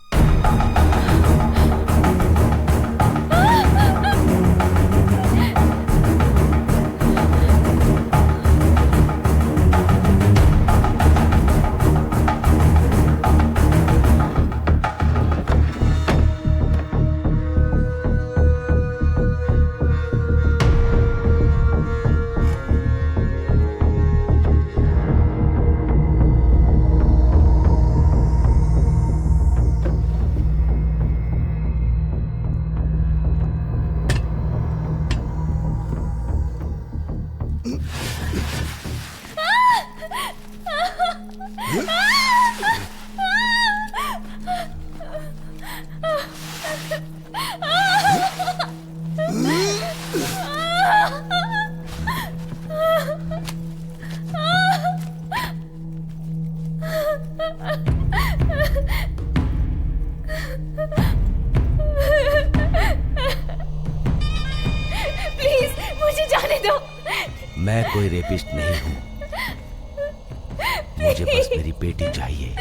प्लीज मुझे जाने दो। मैं कोई रेपिस्ट नहीं हूं। मुझे बस मेरी बेटी चाहिए।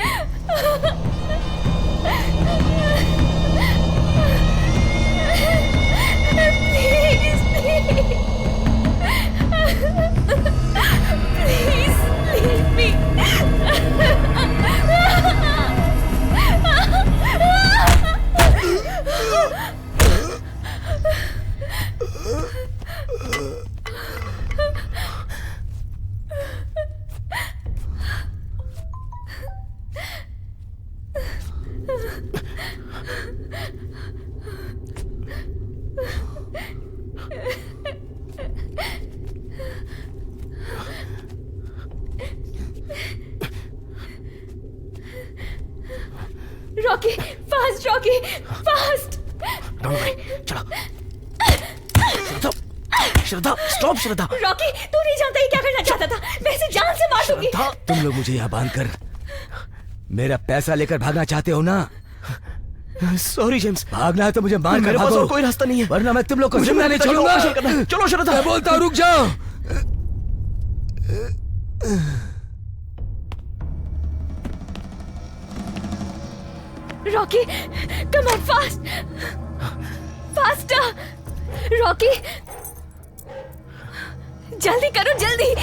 Please leave me. Rocky, fast Rocky, fast. चलो। श्रद्धा, स्टॉप श्रद्धा। रॉकी, तू नहीं जानता ये क्या करना चाहता था। मैं इसे जान से मार दूंगी। तुम लोग मुझे यहाँ बांधकर मेरा पैसा लेकर भागना चाहते हो ना? Sorry James. भागना है तो मुझे मार कर मेरे पास भागो। और कोई रास्ता नहीं है, वरना मैं तुम लोग को मुझे जिंदा नहीं छोड़ूंगा। चलो श्रद्धा। मैं बोलता हूँ रुक जाओ। Rocky, come on, fast, faster. Rocky, जल्दी करो, जल्दी।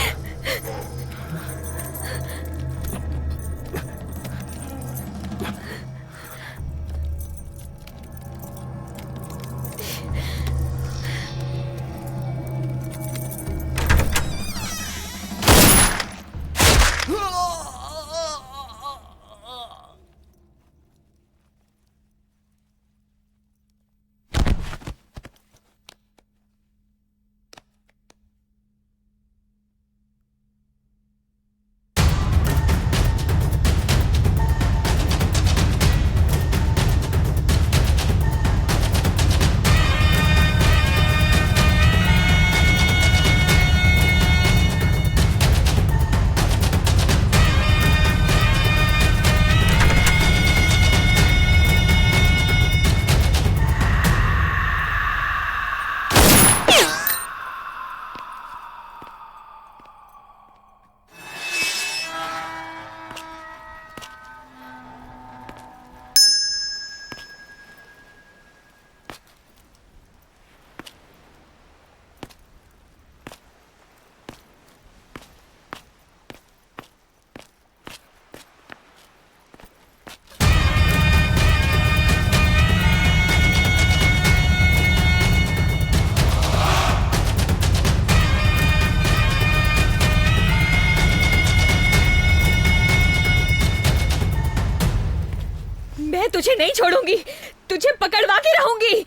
तुझे नहीं छोड़ूंगी, तुझे पकड़वा के रहूंगी।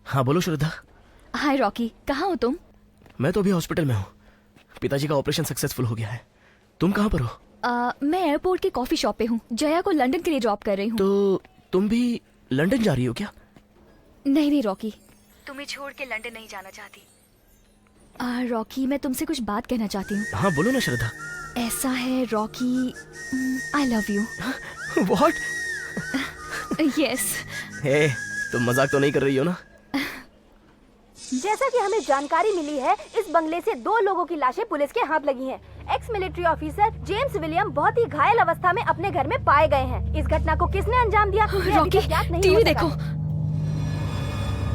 हाँ बोलो श्रद्धा। हाय रॉकी, कहाँ हो तुम? मैं तो अभी हॉस्पिटल में हूँ। पिताजी का ऑपरेशन सक्सेसफुल हो गया है। तुम कहाँ पर हो? मैं एयरपोर्ट के कॉफी शॉप पे हूँ। जया को लंदन के लिए ड्रॉप कर रही हूँ। तो तुम भी लंदन जा रही हो क्या? नहीं नहीं रॉकी, तुम्हें छोड़ के लंदन नहीं जाना चाहती। रॉकी, मैं तुमसे कुछ बात कहना चाहती हूँ। हाँ बोलो ना श्रद्धा। ऐसा है Rocky, I love you. What? Yes. Hey, तुम मजाक तो नहीं कर रही हो ना? जैसा कि हमें जानकारी मिली है, इस बंगले से 2 लोगों की लाशें पुलिस के हाथ लगी हैं। Ex military officer James William बहुत ही घायल अवस्था में अपने घर में पाए गए हैं। इस घटना को किसने अंजाम दिया, ये अभी रॉकी, तक ज्ञात नहीं टीवी हो सका देखो। है।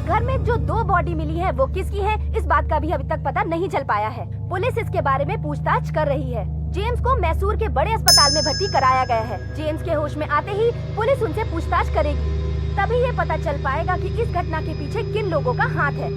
घर में जो 2 बॉडी मिली है वो किसकी है, इस बात का भी अभी तक पता नहीं चल पाया है। पुलिस इसके बारे में पूछताछ कर रही है। जेम्स को मैसूर के बड़े अस्पताल में भर्ती कराया गया है। जेम्स के होश में आते ही पुलिस उनसे पूछताछ करेगी, तभी ये पता चल पाएगा कि इस घटना के पीछे किन लोगों का हाथ है।